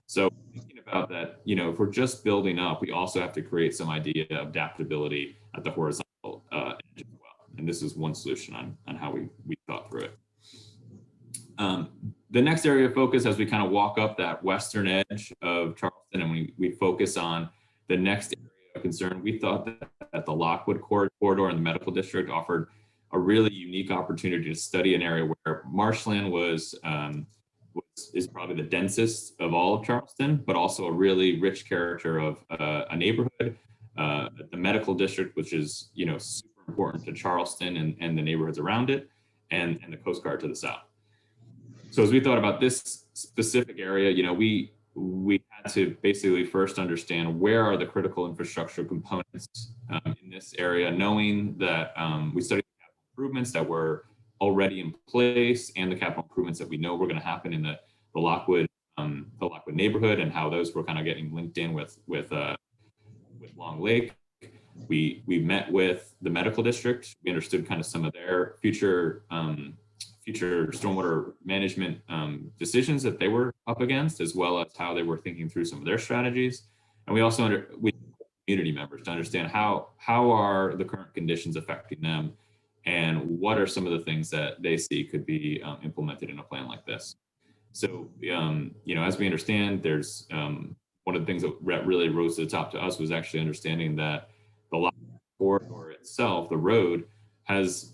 So thinking about that, if we're just building up, we also have to create some idea of adaptability at the horizontal edge as well. And this is one solution on how we thought through it. The next area of focus, as we kind of walk up that western edge of Charleston and we focus on the next area of concern, we thought that the Lockwood corridor in the medical district offered a really unique opportunity to study an area where marshland was is probably the densest of all of Charleston, but also a really rich character of a neighborhood, the medical district, which is, you know, super important to Charleston and the neighborhoods around it, and the Coast Guard to the south. So as we thought about this specific area, you know, we had to basically first understand where are the critical infrastructure components in this area, knowing that we studied the capital improvements that were already in place and the capital improvements that we know were going to happen in the Lockwood neighborhood, and how those were kind of getting linked in with Long Lake. We met with the medical district. We understood kind of some of their future stormwater management decisions that they were up against, as well as how they were thinking through some of their strategies. And we also we community members to understand how are the current conditions affecting them, and what are some of the things that they see could be implemented in a plan like this. So, you know, as we understand, there's one of the things that really rose to the top to us was actually understanding that the corridor itself, the road, has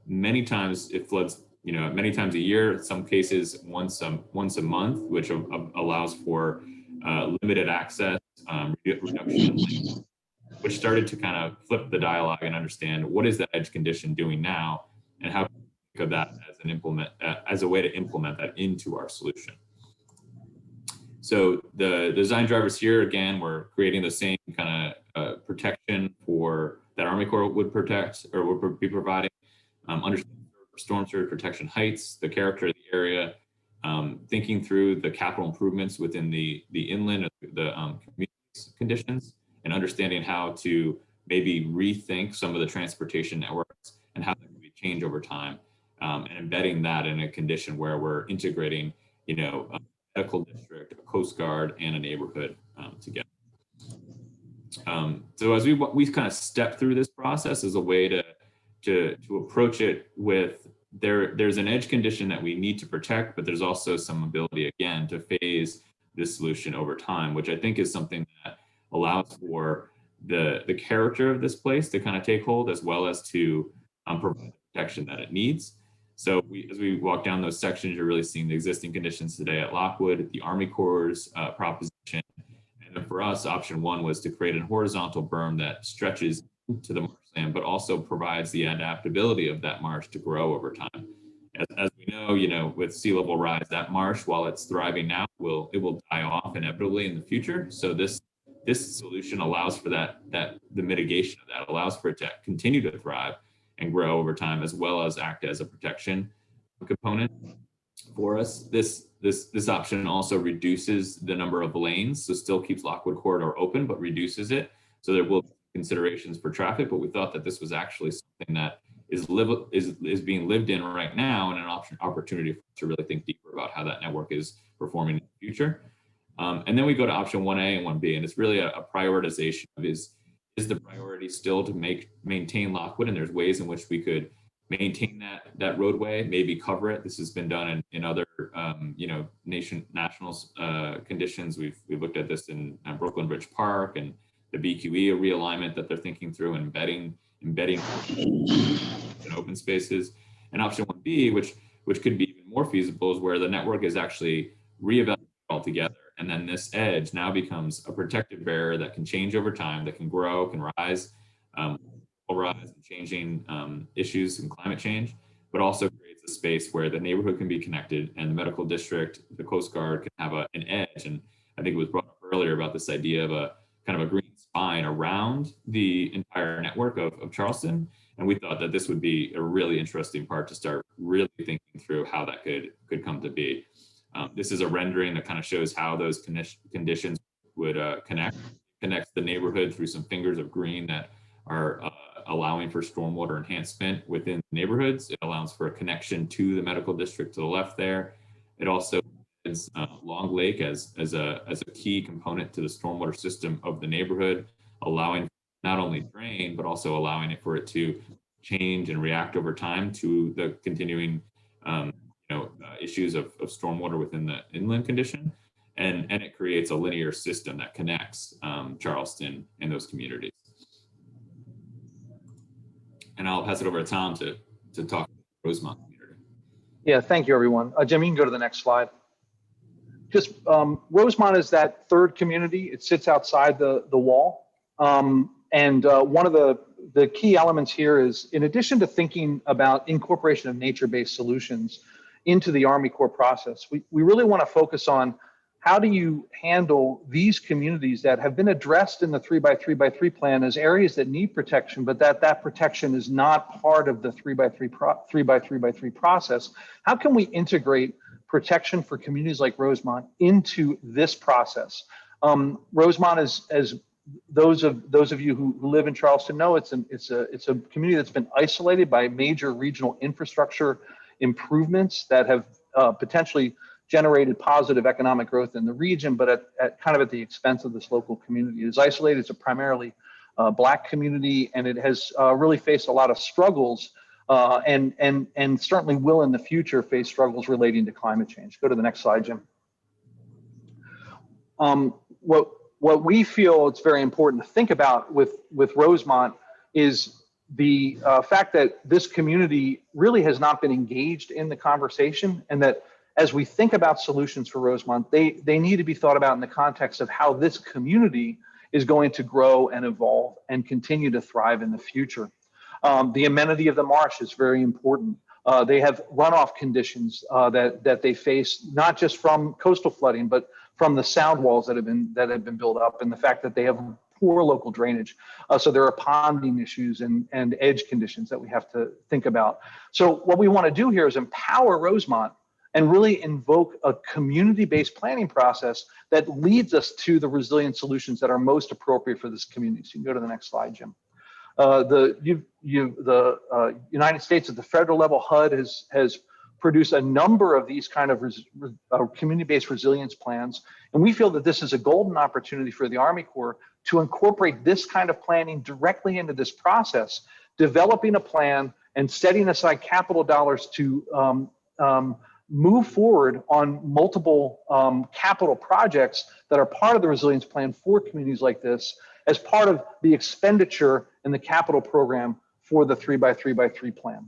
many times it floods, you know, many times a year, in some cases once a month, which allows for limited access, reduction in length, which started to kind of flip the dialogue and understand what is that edge condition doing now, and how of that as a way to implement that into our solution. So the design drivers here, again, we're creating the same kind of protection for that Army Corps would protect or would be providing, understanding storm surge protection heights, the character of the area, thinking through the capital improvements within the inland, the community conditions, and understanding how to maybe rethink some of the transportation networks and how that can be changed over time. And embedding that in a condition where we're integrating, you know, a medical district, a Coast Guard, and a neighborhood together. So as we kind of step through this process as a way to approach it with there's an edge condition that we need to protect, but there's also some ability again to phase this solution over time, which I think is something that allows for the character of this place to kind of take hold, as well as to provide the protection that it needs. So as we walk down those sections, you're really seeing the existing conditions today at Lockwood, the Army Corps' proposition. And then for us, option one was to create a horizontal berm that stretches to the marshland, but also provides the adaptability of that marsh to grow over time. As we know, you know, with sea level rise, that marsh, while it's thriving now, it will die off inevitably in the future. So this solution allows for the mitigation of that, allows for it to continue to thrive and grow over time, as well as act as a protection component for us. This option also reduces the number of lanes, so still keeps Lockwood Corridor open, but reduces it. So there will be considerations for traffic, but we thought that this was actually something that is being lived in right now, and an opportunity to really think deeper about how that network is performing in the future. And then we go to option 1A and 1B, and it's really a prioritization of is the priority still to maintain Lockwood, and there's ways in which we could maintain that roadway, maybe cover it. This has been done in other you know, national conditions. We've looked at this in Brooklyn Bridge Park and the BQE realignment that they're thinking through, and embedding in open spaces. And option 1B, which could be even more feasible, is where the network is actually reevaluated altogether. And then this edge now becomes a protective barrier that can change over time, that can grow, can rise, and changing issues in climate change, but also creates a space where the neighborhood can be connected, and the medical district, the Coast Guard can have an edge. And I think it was brought up earlier about this idea of a kind of a green spine around the entire network of Charleston. And we thought that this would be a really interesting part to start really thinking through how that could come to be. This is a rendering that kind of shows how those conditions would connect the neighborhood through some fingers of green that are allowing for stormwater enhancement within neighborhoods. It allows for a connection to the medical district to the left there. It also is Long Lake as a key component to the stormwater system of the neighborhood, allowing not only drain, but also allowing it for it to change and react over time to the continuing issues of stormwater within the inland condition. And it creates a linear system that connects Charleston and those communities. And I'll pass it over to Tom to talk about the Rosemont community. Yeah, thank you, everyone. Jim, you can go to the next slide. Just Rosemont is that third community. It sits outside the wall. One of the key elements here is, in addition to thinking about incorporation of nature-based solutions into the Army Corps process, we really want to focus on how do you handle these communities that have been addressed in the 3x3x3 plan as areas that need protection, but that protection is not part of the 3x3x3 process. How can we integrate protection for communities like Rosemont into this process? Rosemont is, as those of you who live in Charleston know, it's a community that's been isolated by major regional infrastructure improvements that have potentially generated positive economic growth in the region, but at kind of at the expense of this local community. It is isolated. It's a primarily Black community, and it has really faced a lot of struggles, and certainly will in the future face struggles relating to climate change. Go to the next slide, Jim. What we feel it's very important to think about with Rosemont is the fact that this community really has not been engaged in the conversation, and that as we think about solutions for Rosemont, they need to be thought about in the context of how this community is going to grow and evolve and continue to thrive in the future. The amenity of the marsh is very important. They have runoff conditions that they face, not just from coastal flooding, but from the sound walls that have been built up, and the fact that they have poor local drainage. So there are ponding issues and edge conditions that we have to think about. So what we want to do here is empower Rosemont and really invoke a community-based planning process that leads us to the resilient solutions that are most appropriate for this community. So you can go to the next slide, Jim. The United States at the federal level, HUD has produced a number of these kind of community-based resilience plans. And we feel that this is a golden opportunity for the Army Corps to incorporate this kind of planning directly into this process, developing a plan and setting aside capital dollars to move forward on multiple capital projects that are part of the resilience plan for communities like this, as part of the expenditure in the capital program for the 3x3x3 plan.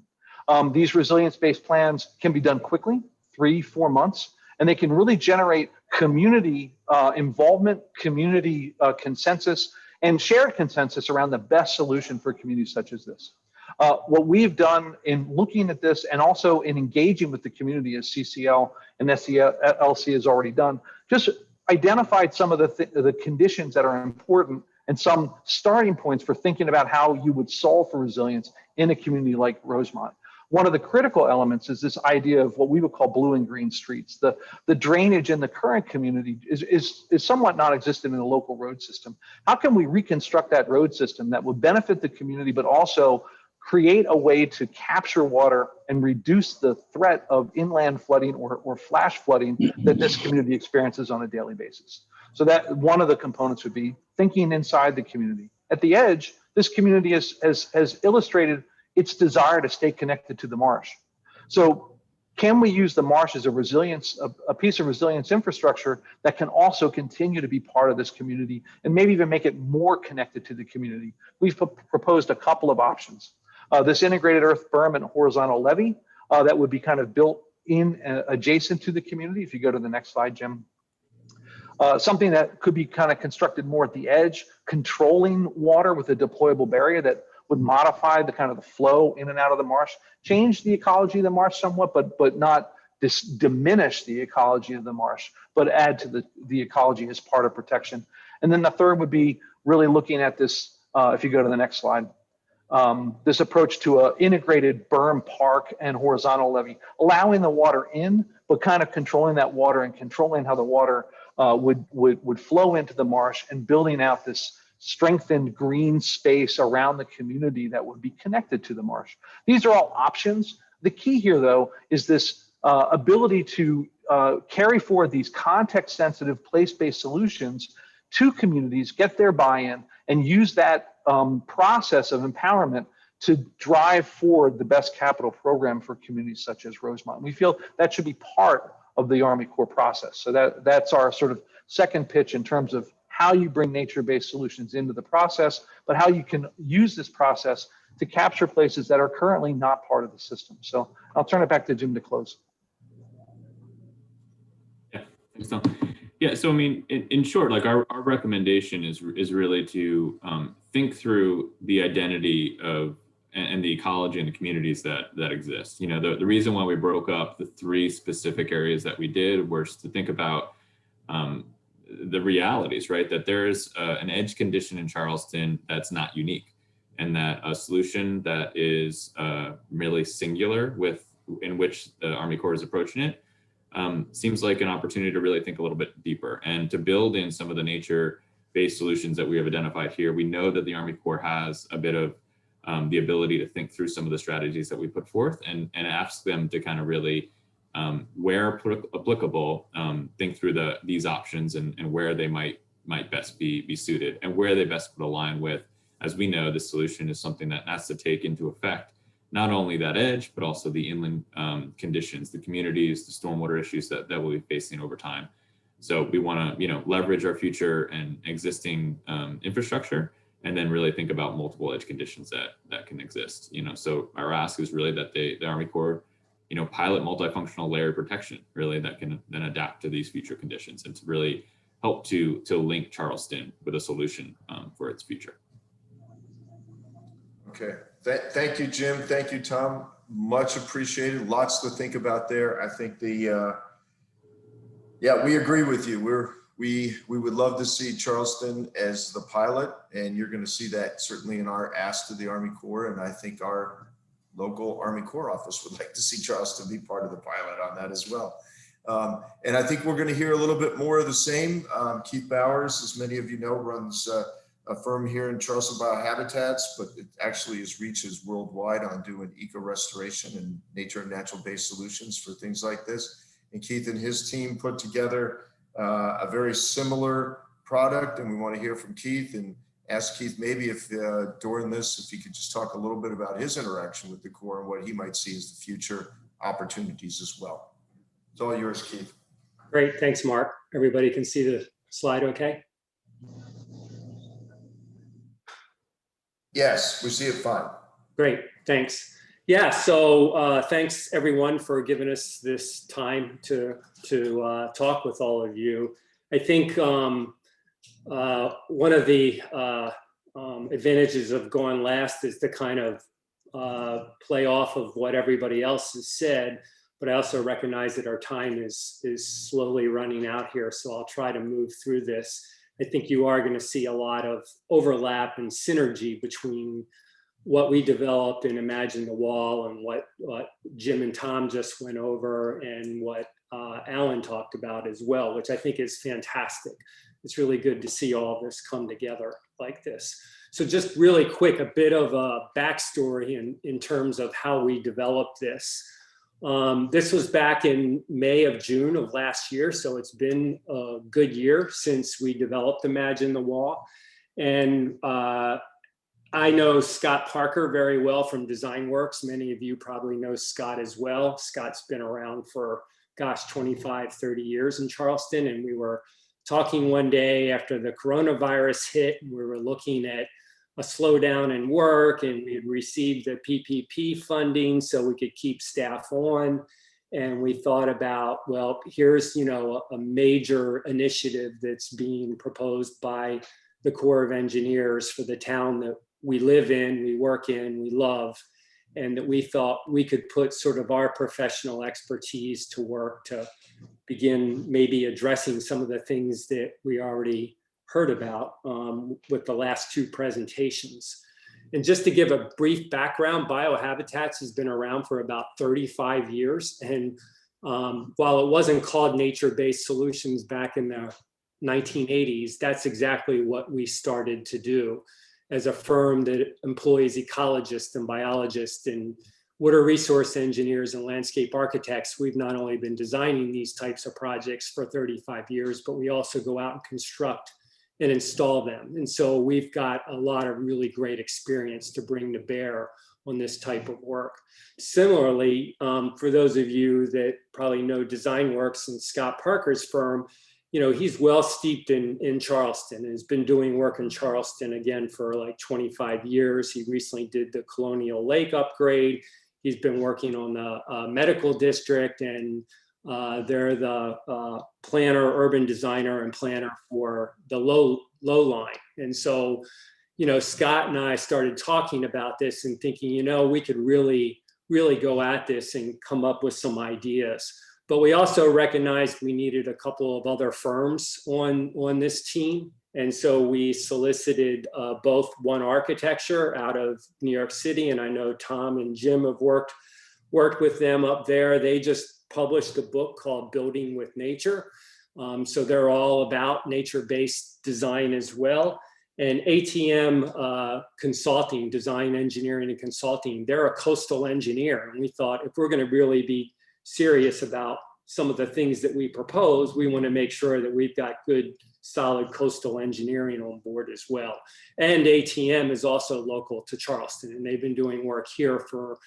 These resilience-based plans can be done quickly, 3-4 months, and they can really generate community involvement, community consensus, and shared consensus around the best solution for communities such as this. What we've done in looking at this and also in engaging with the community, as CCL and SELC has already done, just identified some of the conditions that are important and some starting points for thinking about how you would solve for resilience in a community like Rosemont. One of the critical elements is this idea of what we would call blue and green streets. The drainage in the current community is somewhat non-existent in the local road system. How can we reconstruct that road system that would benefit the community, but also create a way to capture water and reduce the threat of inland flooding or flash flooding that this community experiences on a daily basis? So that one of the components would be thinking inside the community. At the edge, this community has illustrated its desire to stay connected to the marsh. So can we use the marsh as a piece of resilience infrastructure that can also continue to be part of this community and maybe even make it more connected to the community? We've proposed a couple of options. This integrated earth berm and horizontal levee that would be kind of built in adjacent to the community. If you go to the next slide, Jim. Something that could be kind of constructed more at the edge, controlling water with a deployable barrier that would modify the kind of the flow in and out of the marsh, change the ecology of the marsh somewhat, but not diminish the ecology of the marsh, but add to the ecology as part of protection. And then the third would be really looking at this, if you go to the next slide, this approach to an integrated berm, park, and horizontal levee, allowing the water in, but kind of controlling that water and controlling how the water would flow into the marsh, and building out this strengthened green space around the community that would be connected to the marsh. These are all options. The key here, though, is this ability to carry forward these context-sensitive, place-based solutions to communities, get their buy-in, and use that process of empowerment to drive forward the best capital program for communities such as Rosemont. We feel that should be part of the Army Corps process. So that's our sort of second pitch in terms of how you bring nature-based solutions into the process, but how you can use this process to capture places that are currently not part of the system. So I'll turn it back to Jim to close. Yeah, thanks, Tom. Yeah, so I mean, in short, like our recommendation is really to think through the identity of and the ecology and the communities that exist. You know, the reason why we broke up the 3 specific areas that we did was to think about the realities, right? That there's an edge condition in Charleston that's not unique, and that a solution that is really singular in which the Army Corps is approaching it seems like an opportunity to really think a little bit deeper and to build in some of the nature-based solutions that we have identified here. We know that the Army Corps has a bit of the ability to think through some of the strategies that we put forth and ask them to kind of really, where applicable, think through these options and where they might best be suited and where they best would align with. As we know, the solution is something that has to take into effect not only that edge, but also the inland conditions, the communities, the stormwater issues that we'll be facing over time. So we want to, leverage our future and existing infrastructure, and then really think about multiple edge conditions that can exist. So our ask is really that the Army Corps, pilot multifunctional layered protection, really that can then adapt to these future conditions and to really help to link Charleston with a solution for its future. Okay, thank you, Jim. Thank you, Tom. Much appreciated. Lots to think about there. I think yeah, we agree with you. We would love to see Charleston as the pilot, and you're going to see that certainly in our ask to the Army Corps. And I think our local Army Corps office would like to see Charleston be part of the pilot on that as well. And I think we're going to hear a little bit more of the same. Keith Bowers, as many of you know, runs a firm here in Charleston Biohabitats, but it actually has reaches worldwide on doing eco restoration and nature and natural based solutions for things like this. And Keith and his team put together a very similar product, and we want to hear from Keith and ask Keith maybe if during this, if he could just talk a little bit about his interaction with the Corps and what he might see as the future opportunities as well. It's all yours, Keith. Great, thanks, Mark. Everybody can see the slide okay? Yes, we see it fine. Great, thanks. Yeah, so thanks everyone for giving us this time to talk with all of you. I think one of the advantages of going last is to kind of play off of what everybody else has said, but I also recognize that our time is slowly running out here, so I'll try to move through this. I think you are going to see a lot of overlap and synergy between what we developed in Imagine the Wall and what Jim and Tom just went over and what Alan talked about as well, which I think is fantastic. It's really good to see all this come together like this. So just really quick, a bit of a backstory in terms of how we developed this. This was back in May of June of last year. So it's been a good year since we developed Imagine the Wall. And I know Scott Parker very well from Design Works. Many of you probably know Scott as well. Scott's been around for, gosh, 25, 30 years in Charleston. And we were talking one day after the coronavirus hit, we were looking at a slowdown in work, and we had received the PPP funding so we could keep staff on. And we thought about, well, here's, a major initiative that's being proposed by the Corps of Engineers for the town that we live in, we work in, we love, and that we thought we could put sort of our professional expertise to work to begin maybe addressing some of the things that we already heard about with the last 2 presentations. And just to give a brief background, Biohabitats has been around for about 35 years. And while it wasn't called nature-based solutions back in the 1980s, that's exactly what we started to do as a firm that employs ecologists and biologists and water resource engineers and landscape architects. We've not only been designing these types of projects for 35 years, but we also go out and construct and install them. And so we've got a lot of really great experience to bring to bear on this type of work. Similarly, for those of you that probably know Design Works and Scott Parker's firm, he's well steeped in Charleston and has been doing work in Charleston again for like 25 years. He recently did the Colonial Lake upgrade. He's been working on the medical district, and they're the planner, urban designer, and planner for the low line. And so, Scott and I started talking about this and thinking, we could really go at this and come up with some ideas. But we also recognized we needed a couple of other firms on this team. And so we solicited both One Architecture out of New York City, and I know Tom and Jim have worked with them up there. They just published a book called Building with Nature. So they're all about nature-based design as well. And ATM Consulting, Design Engineering and Consulting, they're a coastal engineer. And we thought if we're going to really be serious about some of the things that we propose, we want to make sure that we've got good, solid coastal engineering on board as well. And ATM is also local to Charleston, and they've been doing work here for,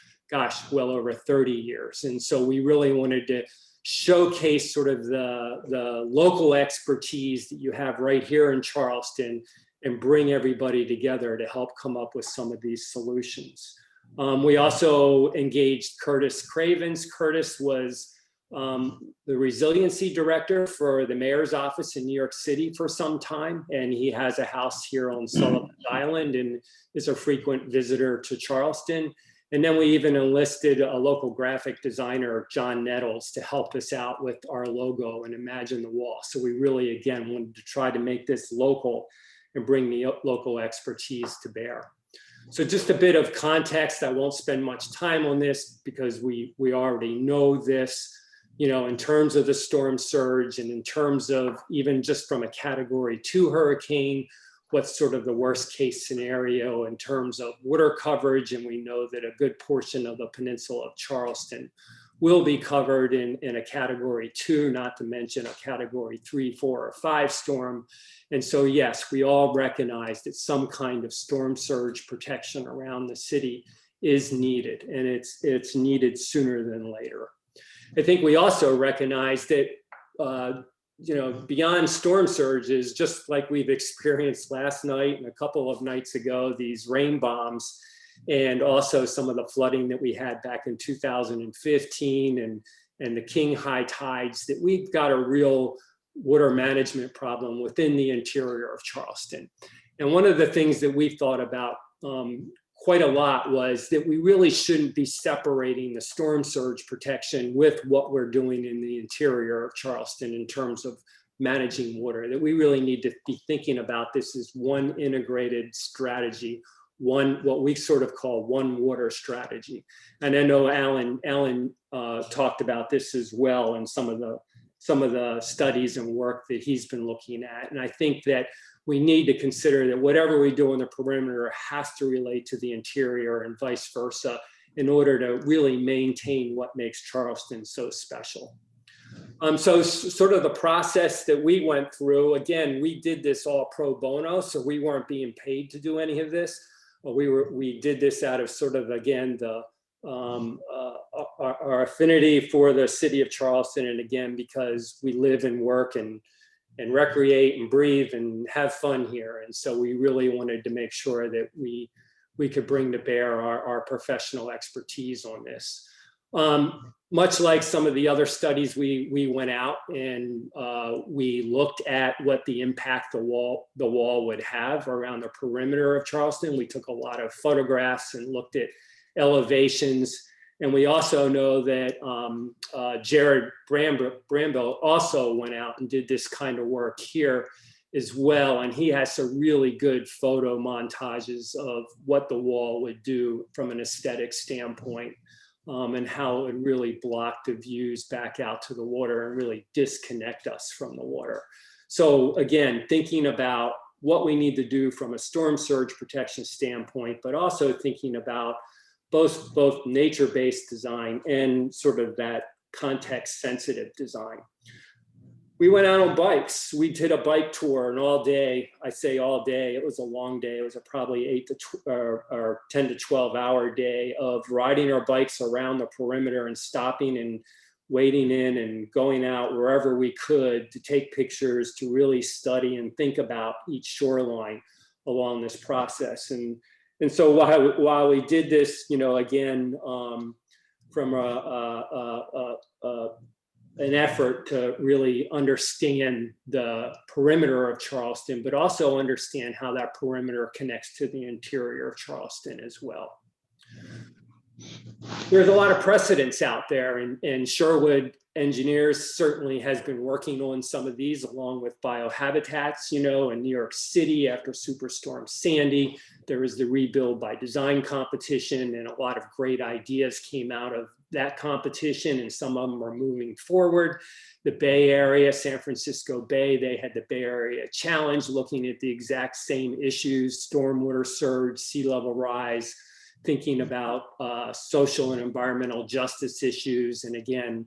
well over 30 years. And so we really wanted to showcase sort of the local expertise that you have right here in Charleston and bring everybody together to help come up with some of these solutions. We also engaged Curtis Cravens. Curtis was the resiliency director for the mayor's office in New York City for some time, and he has a house here on Sullivan Island and is a frequent visitor to Charleston. And then we even enlisted a local graphic designer, John Nettles, to help us out with our logo and Imagine the Wall. So we really, again, wanted to try to make this local and bring the local expertise to bear. So just a bit of context. I won't spend much time on this because we already know this, in terms of the storm surge and in terms of even just from a Category 2 hurricane, what's sort of the worst case scenario in terms of water coverage. And we know that a good portion of the peninsula of Charleston will be covered in a Category 2, not to mention a Category 3, 4, or 5 storm. And so, yes, we all recognize that some kind of storm surge protection around the city is needed, and it's needed sooner than later. I think we also recognize that, beyond storm surges, just like we've experienced last night and a couple of nights ago, these rain bombs, and also some of the flooding that we had back in 2015 and the king high tides, that we've got a real water management problem within the interior of Charleston. And one of the things that we thought about quite a lot was that we really shouldn't be separating the storm surge protection with what we're doing in the interior of Charleston in terms of managing water, that we really need to be thinking about this as one integrated strategy, what we sort of call one water strategy. And I know Alan talked about this as well in some of the studies and work that he's been looking at. And I think that we need to consider that whatever we do on the perimeter has to relate to the interior and vice versa in order to really maintain what makes Charleston so special. So sort of the process that we went through, again, we did this all pro bono, so we weren't being paid to do any of this. We did this out of sort of, again, our affinity for the city of Charleston, and again, because we live and work and recreate and breathe and have fun here. And so we really wanted to make sure that we could bring to bear our professional expertise on this. Much like some of the other studies, we went out and we looked at what the impact the wall would have around the perimeter of Charleston. We took a lot of photographs and looked at elevations. And we also know that Jared Brambo also went out and did this kind of work here as well. And he has some really good photo montages of what the wall would do from an aesthetic standpoint, and how it would really block the views back out to the water and really disconnect us from the water. So again, thinking about what we need to do from a storm surge protection standpoint, but also thinking about both nature-based design and sort of that context-sensitive design. We went out on bikes. We did a bike tour, and all day, I say all day, it was a long day. It was a probably 10 to 12 hour day of riding our bikes around the perimeter and stopping and wading in and going out wherever we could to take pictures, to really study and think about each shoreline along this process. And so while we did this, again, from an effort to really understand the perimeter of Charleston, but also understand how that perimeter connects to the interior of Charleston as well. There's a lot of precedents out there, and Sherwood Engineers certainly has been working on some of these, along with biohabitats. In New York City after Superstorm Sandy, there was the Rebuild by Design competition, and a lot of great ideas came out of that competition, and some of them are moving forward. The Bay Area, San Francisco Bay, they had the Bay Area Challenge, looking at the exact same issues: stormwater surge, sea level rise, thinking about social and environmental justice issues. And again,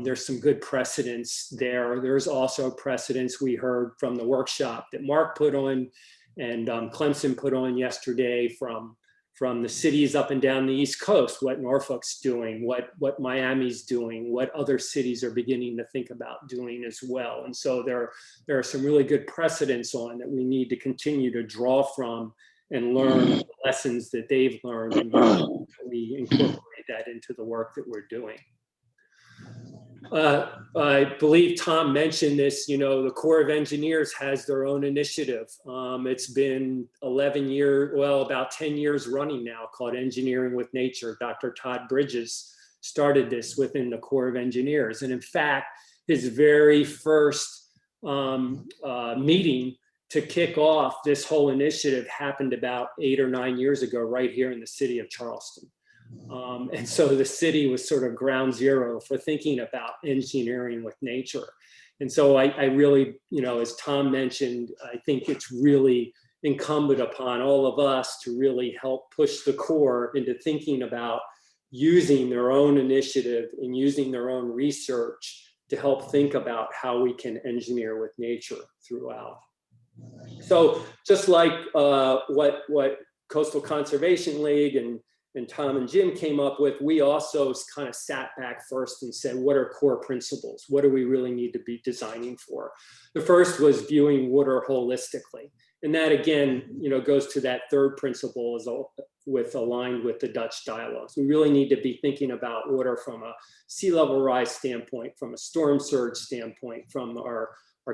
there's some good precedents there. There's also precedents we heard from the workshop that Mark put on and Clemson put on yesterday from the cities up and down the East Coast, what Norfolk's doing, what Miami's doing, what other cities are beginning to think about doing as well. And so there are some really good precedents on that we need to continue to draw from and learn the lessons that they've learned, and we incorporate that into the work that we're doing. I believe Tom mentioned this, the Corps of Engineers has their own initiative. It's been about 10 years running now, called Engineering with Nature. Dr. Todd Bridges started this within the Corps of Engineers. And in fact, his very first meeting to kick off this whole initiative happened about 8 or 9 years ago, right here in the city of Charleston. And so the city was sort of ground zero for thinking about engineering with nature. And so I really, as Tom mentioned, I think it's really incumbent upon all of us to really help push the Corps into thinking about using their own initiative and using their own research to help think about how we can engineer with nature throughout. So just like what Coastal Conservation League and Tom and Jim came up with, we also kind of sat back first and said, what are core principles? What do we really need to be designing for? The first was viewing water holistically. And that again, goes to that third principle, is aligned with the Dutch dialogues. We really need to be thinking about water from a sea level rise standpoint, from a storm surge standpoint, from our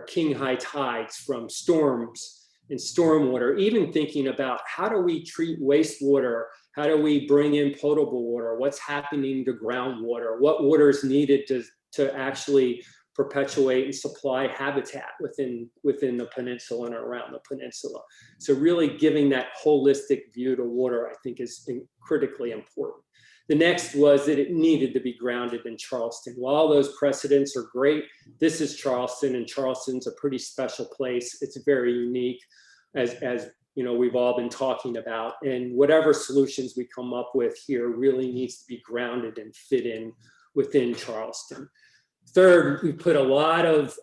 king high tides, from storms and stormwater, even thinking about how do we treat wastewater, how do we bring in potable water, what's happening to groundwater, what water is needed to actually perpetuate and supply habitat within the peninsula and around the peninsula. So really giving that holistic view to water, I think, is critically important. The next was that it needed to be grounded in Charleston. While those precedents are great, this is Charleston, and Charleston's a pretty special place. It's very unique, as we've all been talking about. And whatever solutions we come up with here really needs to be grounded and fit in within Charleston. Third, we put a lot of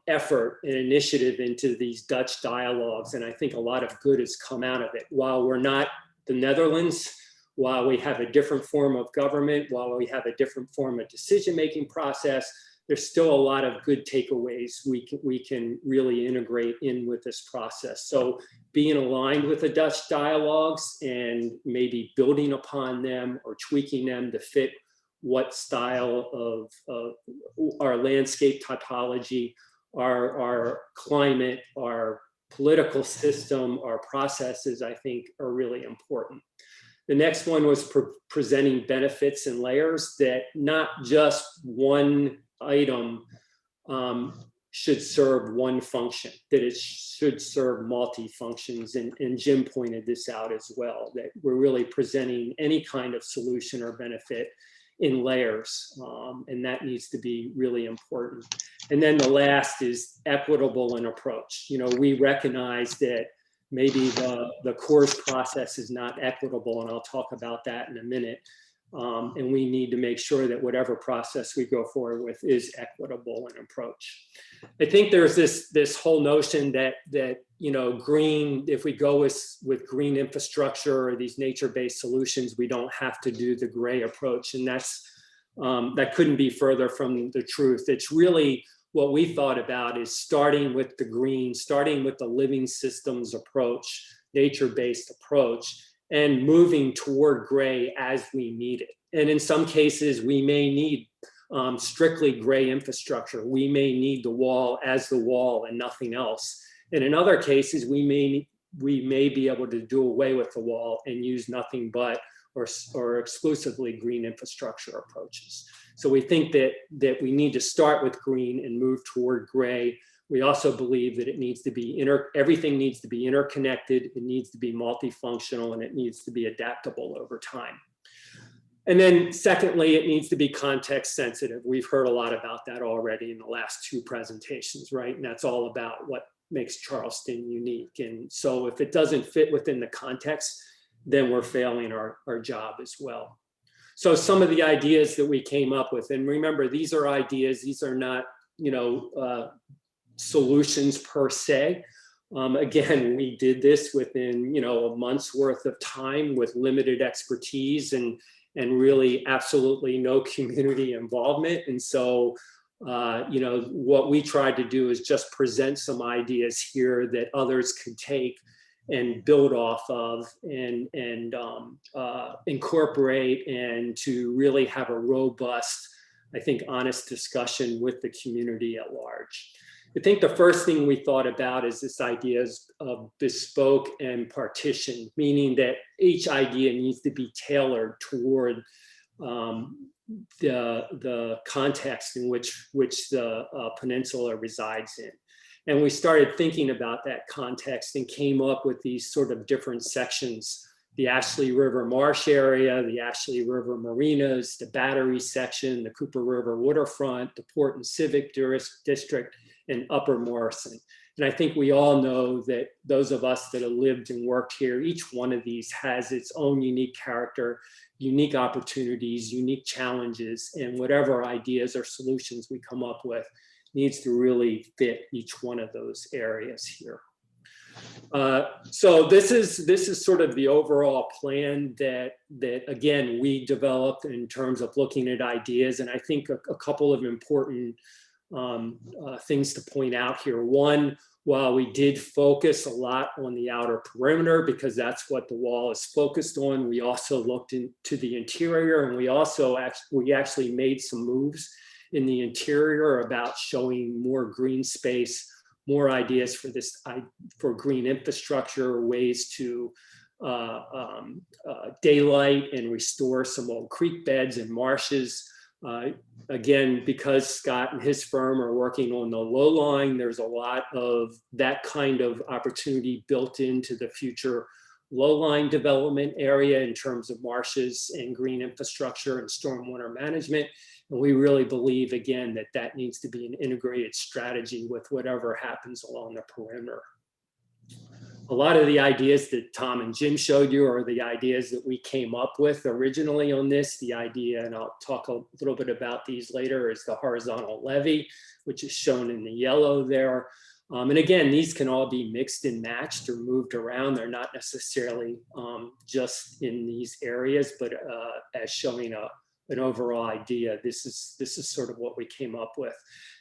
effort and initiative into these Dutch dialogues, and I think a lot of good has come out of it. While we're not the Netherlands, while we have a different form of government, while we have a different form of decision-making process, there's still a lot of good takeaways we can really integrate in with this process. So being aligned with the Dutch dialogues and maybe building upon them or tweaking them to fit what style of our landscape typology, our climate, our political system, our processes, I think, are really important. The next one was presenting benefits and layers, that not just one item should serve one function, that it should serve multi-functions. And Jim pointed this out as well, that we're really presenting any kind of solution or benefit in layers, and that needs to be really important. And then the last is equitable in approach. We recognize that maybe the Corps' process is not equitable, and I'll talk about that in a minute. And we need to make sure that whatever process we go forward with is equitable in approach. I think there's this whole notion that green, if we go with green infrastructure or these nature-based solutions, we don't have to do the gray approach, and that's that couldn't be further from the truth. It's really what we thought about is starting with the green, starting with the living systems approach, nature-based approach, and moving toward gray as we need it. And in some cases, we may need strictly gray infrastructure. We may need the wall as the wall and nothing else. And in other cases, we may be able to do away with the wall and use nothing but or exclusively green infrastructure approaches. So we think that we need to start with green and move toward gray. We also believe that it needs to be everything needs to be interconnected, it needs to be multifunctional, and it needs to be adaptable over time. And then secondly, it needs to be context sensitive. We've heard a lot about that already in the last two presentations, right? And that's all about what makes Charleston unique. And so if it doesn't fit within the context, then we're failing our job as well. So some of the ideas that we came up with, and remember, these are ideas, these are not, solutions per se. Again, we did this within, a month's worth of time with limited expertise and really absolutely no community involvement. And so, what we tried to do is just present some ideas here that others could take and build off of and incorporate, and to really have a robust, I think, honest discussion with the community at large. I think the first thing we thought about is this idea of bespoke and partition, meaning that each idea needs to be tailored toward the context in which the peninsula resides in. And we started thinking about that context and came up with these sort of different sections: the Ashley River Marsh area, the Ashley River Marinas, the Battery section, the Cooper River waterfront, the Port and Civic District, and Upper Morrison. And I think we all know that those of us that have lived and worked here, each one of these has its own unique character, unique opportunities, unique challenges, and whatever ideas or solutions we come up with needs to really fit each one of those areas here. So this is sort of the overall plan that again, we developed in terms of looking at ideas. And I think a couple of important things to point out here. One, while we did focus a lot on the outer perimeter because that's what the wall is focused on, we also looked into the interior, and we actually made some moves in the interior about showing more green space, more ideas for green infrastructure, ways to daylight and restore some old creek beds and marshes. Again, because Scott and his firm are working on the low line, there's a lot of that kind of opportunity built into the future low line development area in terms of marshes and green infrastructure and stormwater management. And we really believe, again, that needs to be an integrated strategy with whatever happens along the perimeter. A lot of the ideas that Tom and Jim showed you are the ideas that we came up with originally on this. The idea, and I'll talk a little bit about these later, is the horizontal levee, which is shown in the yellow there. And again, these can all be mixed and matched or moved around. They're not necessarily just in these areas, but as showing an overall idea. This is sort of what we came up with.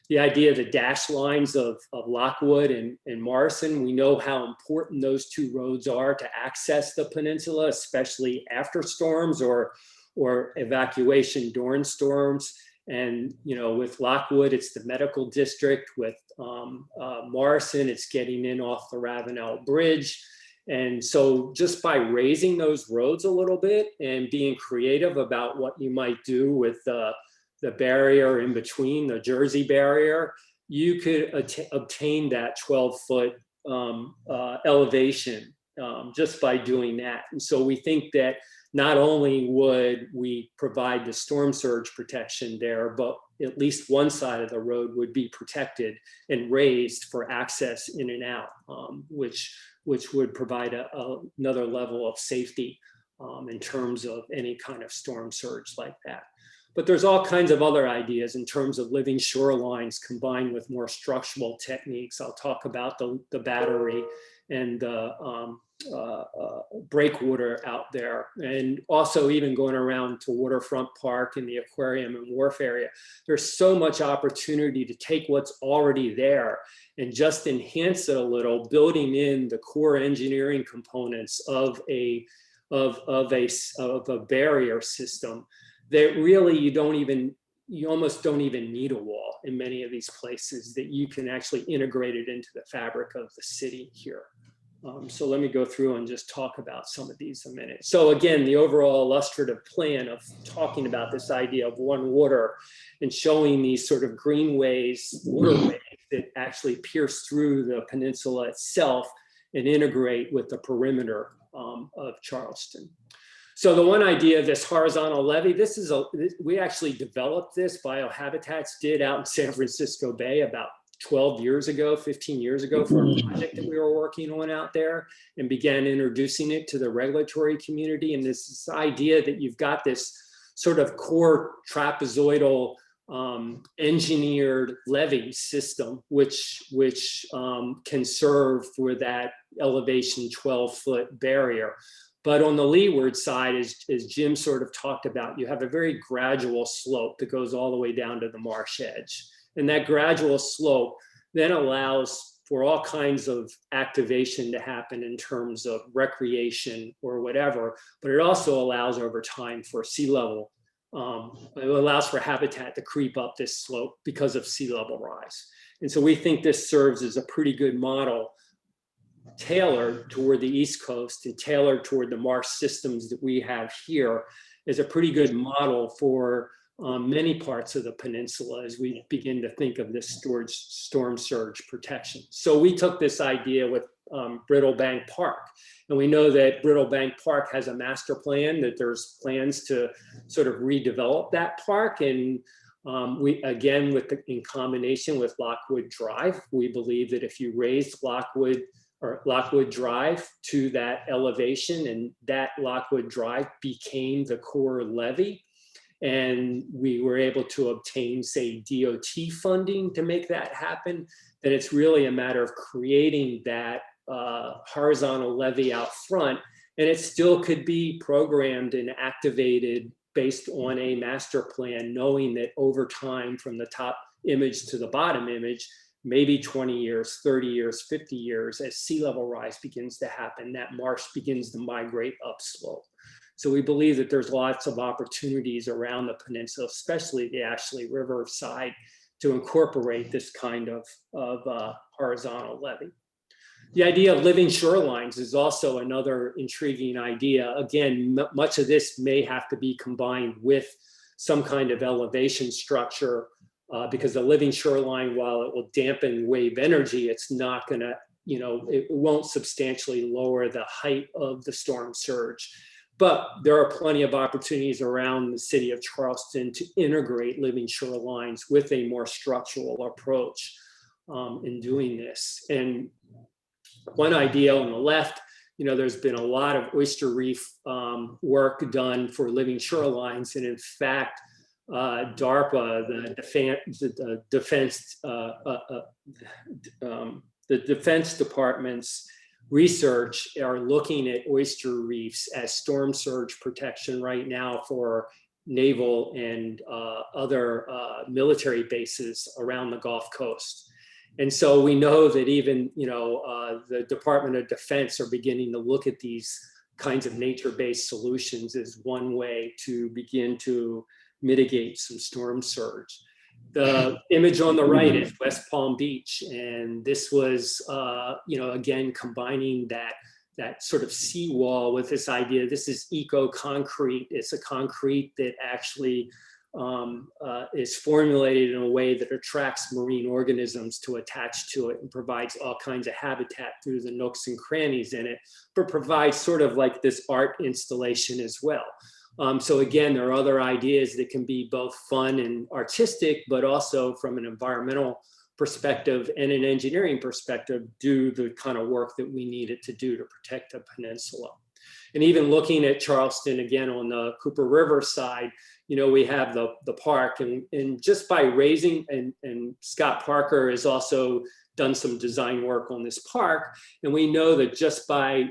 The idea of the dash lines of Lockwood and Morrison, we know how important those two roads are to access the peninsula, especially after storms or evacuation during storms. And with Lockwood, it's the medical district. With Morrison, it's getting in off the Ravenel Bridge. And so just by raising those roads a little bit and being creative about what you might do with the barrier in between, the Jersey barrier, you could obtain that 12-foot elevation just by doing that. And so we think that not only would we provide the storm surge protection there, but at least one side of the road would be protected and raised for access in and out, which would provide another level of safety in terms of any kind of storm surge like that. But there's all kinds of other ideas in terms of living shorelines combined with more structural techniques. I'll talk about the battery and the breakwater out there, and also even going around to Waterfront Park and the aquarium and wharf area. There's so much opportunity to take what's already there and just enhance it a little, building in the core engineering components of a barrier system that really you almost don't even need a wall in many of these places, that you can actually integrate it into the fabric of the city here. So let me go through and just talk about some of these a minute. So again, the overall illustrative plan of talking about this idea of one water and showing these sort of greenways, waterways that actually pierce through the peninsula itself and integrate with the perimeter of Charleston. So the one idea of this horizontal levee, we actually developed this, Biohabitats did, out in San Francisco Bay about 12 years ago, 15 years ago, for a project that we were working on out there, and began introducing it to the regulatory community. And this idea that you've got this sort of core trapezoidal engineered levee system, which can serve for that elevation 12-foot barrier. But on the leeward side, as Jim sort of talked about, you have a very gradual slope that goes all the way down to the marsh edge. And that gradual slope then allows for all kinds of activation to happen in terms of recreation or whatever, but it also allows over time for sea level. It allows for habitat to creep up this slope because of sea level rise. And so we think this serves as a pretty good model tailored toward the East Coast and tailored toward the marsh systems that we have here, is a pretty good model for many parts of the peninsula as we begin to think of this storm surge protection. So we took this idea with Brittle Bank Park, and we know that Brittle Bank Park has a master plan, that there's plans to sort of redevelop that park. And we, again, in combination with Lockwood Drive, we believe that if you raised Lockwood Drive to that elevation, and that Lockwood Drive became the core levee, and we were able to obtain, say, DOT funding to make that happen, then it's really a matter of creating that horizontal levee out front. And it still could be programmed and activated based on a master plan, knowing that over time, from the top image to the bottom image, maybe 20 years, 30 years, 50 years, as sea level rise begins to happen, that marsh begins to migrate upslope. So we believe that there's lots of opportunities around the peninsula, especially the Ashley River side, to incorporate this kind of horizontal levee. The idea of living shorelines is also another intriguing idea. Again, much of this may have to be combined with some kind of elevation structure, because the living shoreline, while it will dampen wave energy, it's not gonna, it won't substantially lower the height of the storm surge. But there are plenty of opportunities around the city of Charleston to integrate living shorelines with a more structural approach in doing this. And one idea on the left, there's been a lot of oyster reef work done for living shorelines. And in fact, DARPA, the Defense Department's research are looking at oyster reefs as storm surge protection right now for naval and other military bases around the Gulf Coast. And so we know that even, the Department of Defense are beginning to look at these kinds of nature-based solutions as one way to begin to mitigate some storm surge. The image on the right is West Palm Beach, and this was, again, combining that sort of seawall with this idea. This is eco-concrete. It's a concrete that actually is formulated in a way that attracts marine organisms to attach to it and provides all kinds of habitat through the nooks and crannies in it, but provides sort of like this art installation as well. So again, there are other ideas that can be both fun and artistic, but also from an environmental perspective and an engineering perspective, do the kind of work that we need it to do to protect the peninsula. And even looking at Charleston, again, on the Cooper River side, we have the park, and just by raising, and Scott Parker has also done some design work on this park, and we know that just by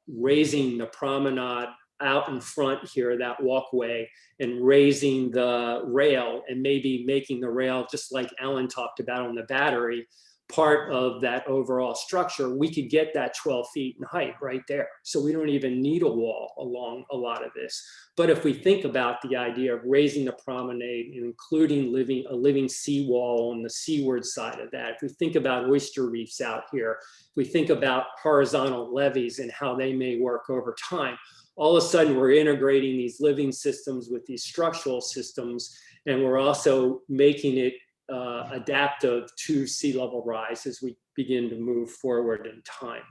raising the promenade out in front here, that walkway, and raising the rail, and maybe making the rail, just like Alan talked about on the Battery, part of that overall structure, we could get that 12 feet in height right there. So we don't even need a wall along a lot of this. But if we think about the idea of raising the promenade and including a living seawall on the seaward side of that, if we think about oyster reefs out here, if we think about horizontal levees and how they may work over time, all of a sudden we're integrating these living systems with these structural systems, and we're also making it adaptive to sea level rise as we begin to move forward in time.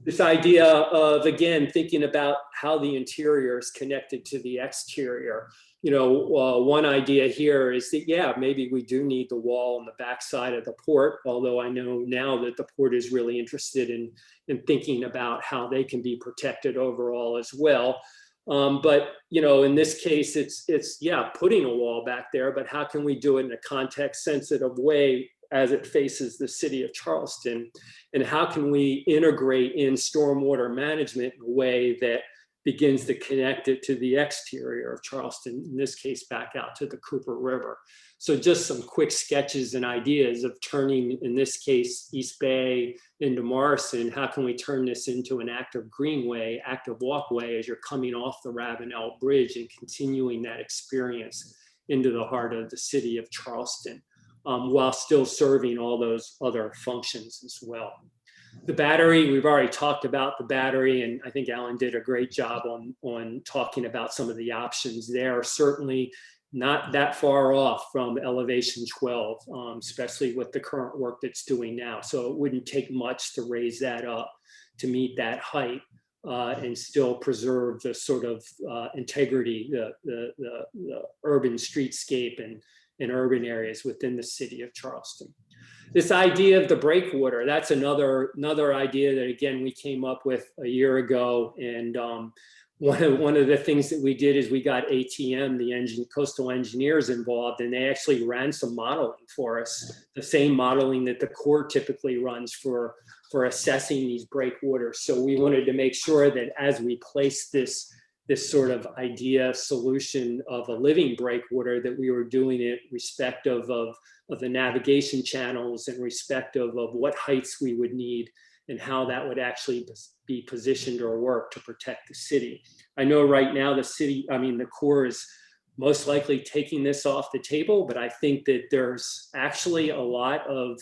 This idea of, again, thinking about how the interior is connected to the exterior. One idea here is that, yeah, maybe we do need the wall on the backside of the port, although I know now that the port is really interested in thinking about how they can be protected overall as well. But in this case, it's yeah, putting a wall back there, but how can we do it in a context sensitive way as it faces the city of Charleston? And how can we integrate in stormwater management in a way that begins to connect it to the exterior of Charleston, in this case, back out to the Cooper River? So just some quick sketches and ideas of turning, in this case, East Bay into Marsh, and how can we turn this into an active greenway, active walkway as you're coming off the Ravenel Bridge and continuing that experience into the heart of the city of Charleston, while still serving all those other functions as well. The Battery, we've already talked about the Battery, and I think Alan did a great job on talking about some of the options there. Certainly not that far off from elevation 12, especially with the current work that's doing now. So it wouldn't take much to raise that up to meet that height and still preserve the sort of integrity, the urban streetscape and urban areas within the city of Charleston. This idea of the breakwater, that's another idea that, again, we came up with a year ago. And one of the things that we did is we got ATM, the coastal engineers, involved, and they actually ran some modeling for us, the same modeling that the Corps typically runs for assessing these breakwaters. So we wanted to make sure that as we place this sort of idea solution of a living breakwater, that we were doing it respective of the navigation channels and respective of what heights we would need and how that would actually be positioned or work to protect the city. I know right now the Corps is most likely taking this off the table, but I think that there's actually a lot of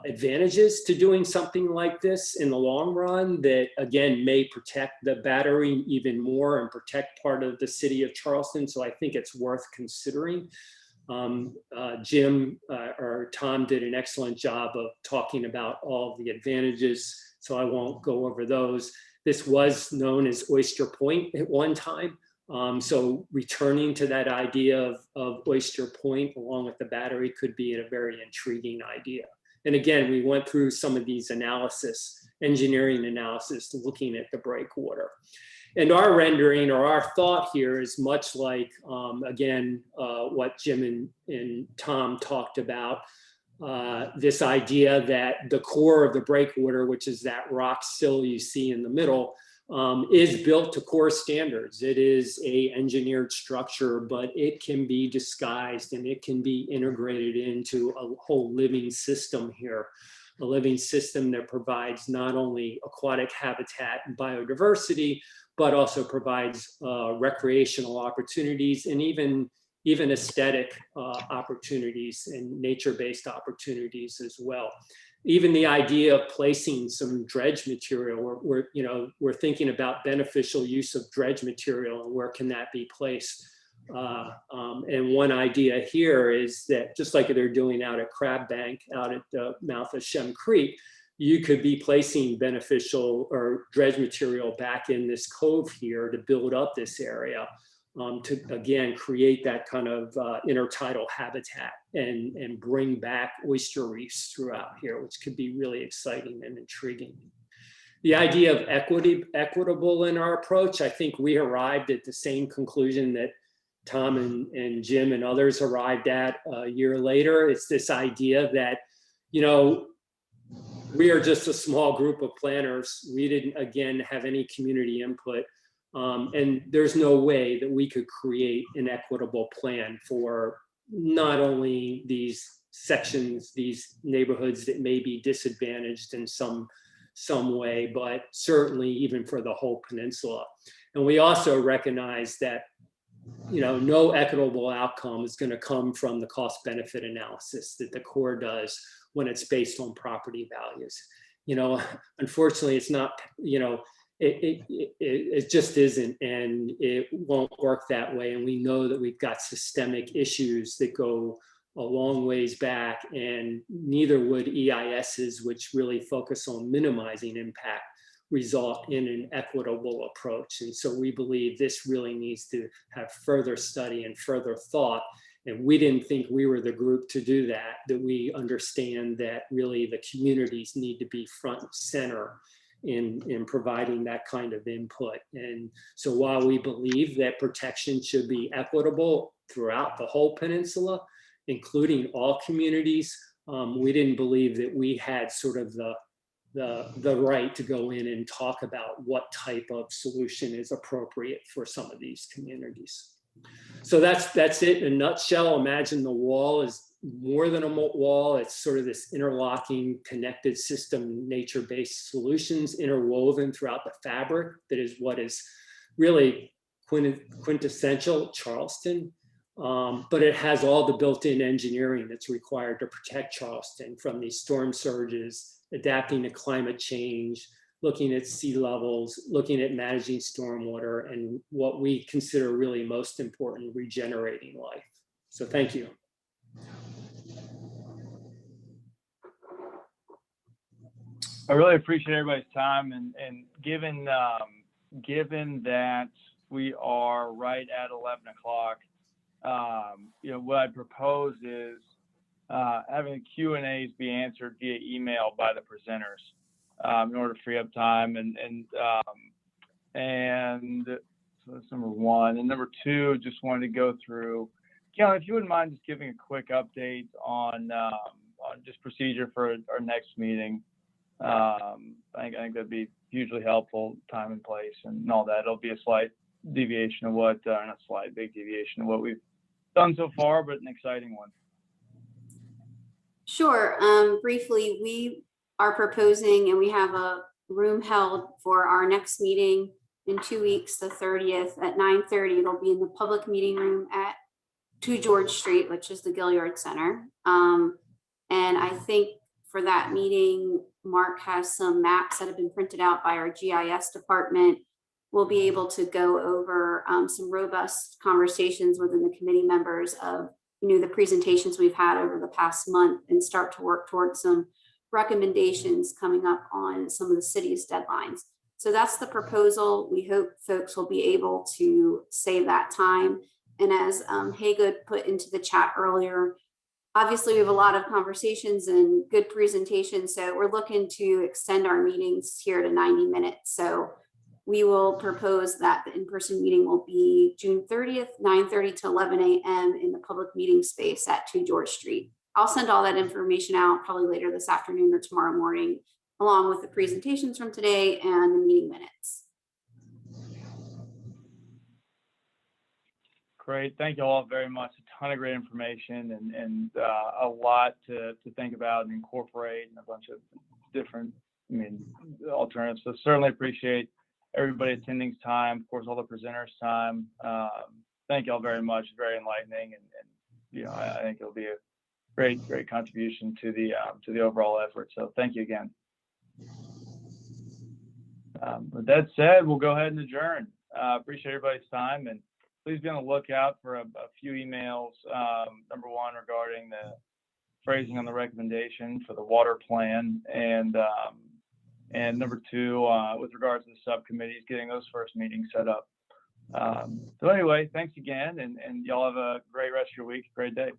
advantages to doing something like this in the long run that, again, may protect the Battery even more and protect part of the city of Charleston. So I think it's worth considering. Jim or Tom did an excellent job of talking about all of the advantages, so I won't go over those. This was known as Oyster Point at one time. So returning to that idea of Oyster Point along with the Battery could be a very intriguing idea. And again, we went through some of these engineering analysis, looking at the breakwater. And our rendering or our thought here is much like, again, what Jim and Tom talked about, this idea that the core of the breakwater, which is that rock sill you see in the middle, is built to Corps standards. It is a engineered structure, but it can be disguised and it can be integrated into a whole living system here. A living system that provides not only aquatic habitat and biodiversity, but also provides recreational opportunities and even aesthetic opportunities and nature-based opportunities as well. Even the idea of placing some dredge material, we're thinking about beneficial use of dredge material and where can that be placed. And one idea here is that just like they're doing out at Crab Bank, out at the mouth of Shem Creek, you could be placing beneficial or dredge material back in this cove here to build up this area, to again create that kind of intertidal habitat and bring back oyster reefs throughout here, which could be really exciting and intriguing. the idea of equitable in our approach, I think we arrived at the same conclusion that Tom and Jim and others arrived at a year later. It's this idea that, you know, we are just a small group of planners. We didn't, again, have any community input. And there's no way that we could create an equitable plan for not only these sections, these neighborhoods that may be disadvantaged in some way, but certainly even for the whole peninsula. And we also recognize that, you know, no equitable outcome is going to come from the cost benefit analysis that the Corps does when it's based on property values. You know, unfortunately, it's not, you know, it just isn't, and it won't work that way. And we know that we've got systemic issues that go a long ways back, and neither would EISs, which really focus on minimizing impact, result in an equitable approach. And so we believe this really needs to have further study and further thought. And we didn't think we were the group to do that, that we understand that really the communities need to be front and center in providing that kind of input. And so while we believe that protection should be equitable throughout the whole peninsula, including all communities, we didn't believe that we had sort of the right to go in and talk about what type of solution is appropriate for some of these communities. So that's it in a nutshell. Imagine the wall is more than a wall. It's sort of this interlocking, connected system, nature-based solutions interwoven throughout the fabric. That is what is really quintessential Charleston. But it has all the built-in engineering that's required to protect Charleston from these storm surges, adapting to climate change, looking at sea levels, looking at managing stormwater, and what we consider really most important, regenerating life. So thank you. I really appreciate everybody's time, and given that we are right at 11 o'clock, you know, what I propose is having the Q&As be answered via email by the presenters in order to free up time, and so that's number one. And number two, just wanted to go through, Kelly, if you wouldn't mind just giving a quick update on just procedure for our next meeting. I think that'd be hugely helpful, time and place and all that. It'll be a slight deviation of what, not slight, big deviation of what we've done so far, but an exciting one. Sure. Briefly, we are proposing, and we have a room held for our next meeting in 2 weeks, the 30th at 9:30. It'll be in the public meeting room at 2 George Street, which is the Gilliard Center. And I think for that meeting, Mark has some maps that have been printed out by our GIS department. We'll be able to go over some robust conversations within the committee members of, you know, the presentations we've had over the past month, and start to work towards some recommendations coming up on some of the city's deadlines. So that's the proposal. We hope folks will be able to save that time. And as Haygood put into the chat earlier, obviously we have a lot of conversations and good presentations. So we're looking to extend our meetings here to 90 minutes. So we will propose that the in-person meeting will be June 30th, 9:30 to 11 a.m. in the public meeting space at 2 George Street. I'll send all that information out probably later this afternoon or tomorrow morning, along with the presentations from today and the meeting minutes. Great. Thank you all very much. A ton of great information and a lot to think about and incorporate, and a bunch of different, alternatives. So certainly appreciate everybody attending's time, of course, all the presenters' time. Thank you all very much. Very enlightening, and you know, I think it'll be a great contribution to the overall effort. So thank you again. With that said, we'll go ahead and adjourn. Appreciate everybody's time, and please be on the lookout for a few emails. Number one, regarding the phrasing on the recommendation for the water plan, and number two, with regards to the subcommittees, getting those first meetings set up. So anyway, thanks again, and y'all have a great rest of your week. Great day.